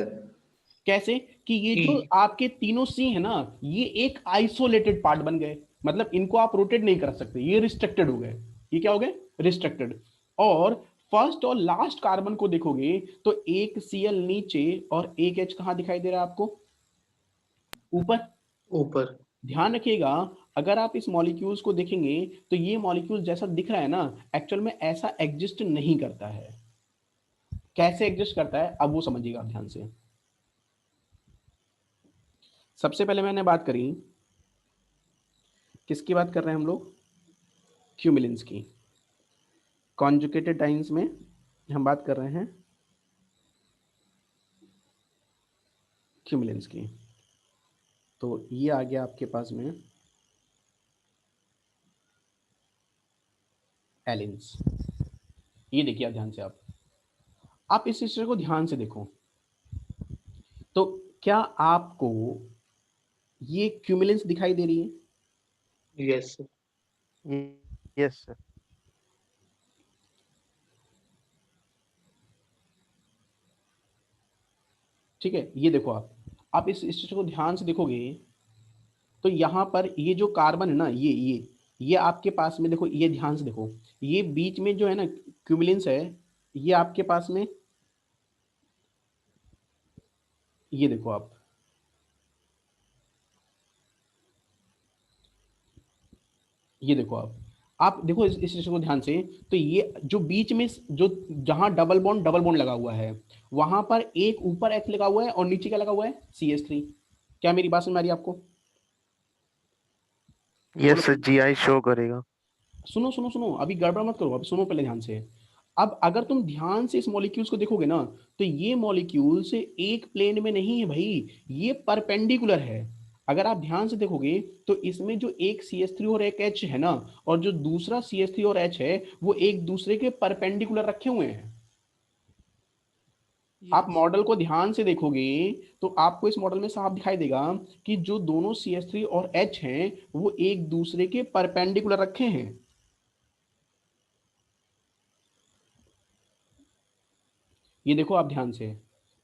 कैसे कि ये जो E. आपके तीनों सी है ना, ये एक आइसोलेटेड पार्ट बन गए, मतलब इनको आप रोटेट नहीं कर सकते, ये रिस्ट्रिक्टेड हो गए। ये क्या हो गए? रिस्ट्रिक्टेड। और फर्स्ट और लास्ट कार्बन को देखोगे तो एक Cl नीचे और एक H कहां दिखाई दे रहा है आपको? ऊपर। Upar. ध्यान रखिएगा अगर आप इस मॉलिक्यूल्स को देखेंगे तो ये मॉलिक्यूल जैसा दिख रहा है ना, एक्चुअल में ऐसा एग्जिस्ट नहीं करता है। कैसे एग्जिस्ट करता है अब वो समझिएगा आप ध्यान से। सबसे पहले मैंने बात करी, किसकी बात कर रहे हैं हम लोग? क्यूमिलिन्स की। कॉन्जुगेटेड डाइन्स में हम बात कर रहे हैं क्यूमिलिन्स की। तो ये आ गया आपके पास में एलिन्स। ये देखिए आप ध्यान से, आप इस स्ट्रक्चर को ध्यान से देखो, तो क्या आपको ये क्यूमिलिन्स दिखाई दे रही है? Yes, sir. Yes sir. ठीक है, ये देखो आप इस स्ट्रक्चर को ध्यान से देखोगे तो यहाँ पर ये जो कार्बन है ना, ये आपके पास में देखो, ये ध्यान से देखो, ये बीच में जो है ना क्यूमिलिन्स है, ये आपके पास में, ये देखो ये देखो आप देखो इस स्ट्रक्चर को ध्यान से, तो ये जो बीच में जो जहां डबल बॉन्ड लगा हुआ है, वहां पर एक ऊपर H लगा हुआ है और नीचे क्या लगा हुआ है? CH3। क्या मेरी बात समझ में आ रही है आपको? यस सर जीआई शो करेगा। सुनो सुनो सुनो, अभी गड़बड़ मत करो, अभी सुनो पहले ध्यान से। अब अगर तुम ध्यान से इस मॉलिक्यूल्स को देखोगे ना, तो ये मॉलिक्यूल्स एक प्लेन में नहीं है भाई, ये परपेंडिकुलर है। अगर आप ध्यान से देखोगे तो इसमें जो एक CH3 और एक H है ना, और जो दूसरा CH3 और H है, वो एक दूसरे के परपेंडिकुलर रखे हुए हैं। आप मॉडल को ध्यान से देखोगे तो आपको इस मॉडल में साफ दिखाई देगा कि जो दोनों CH3 और H हैं वो एक दूसरे के परपेंडिकुलर रखे हैं। ये देखो आप ध्यान से,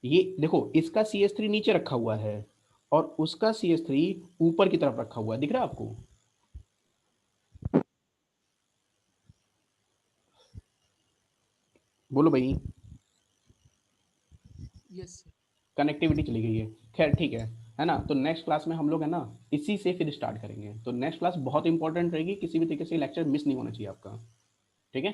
ये देखो इसका CH3 नीचे रखा हुआ है और उसका CH3 ऊपर की तरफ रखा हुआ है, दिख रहा है आपको? बोलो भाई। यस कनेक्टिविटी चली गई है, खैर ठीक है ना। तो नेक्स्ट क्लास में हम लोग है ना इसी से फिर स्टार्ट करेंगे। तो नेक्स्ट क्लास बहुत इंपॉर्टेंट रहेगी, किसी भी तरीके से लेक्चर मिस नहीं होना चाहिए आपका, ठीक है।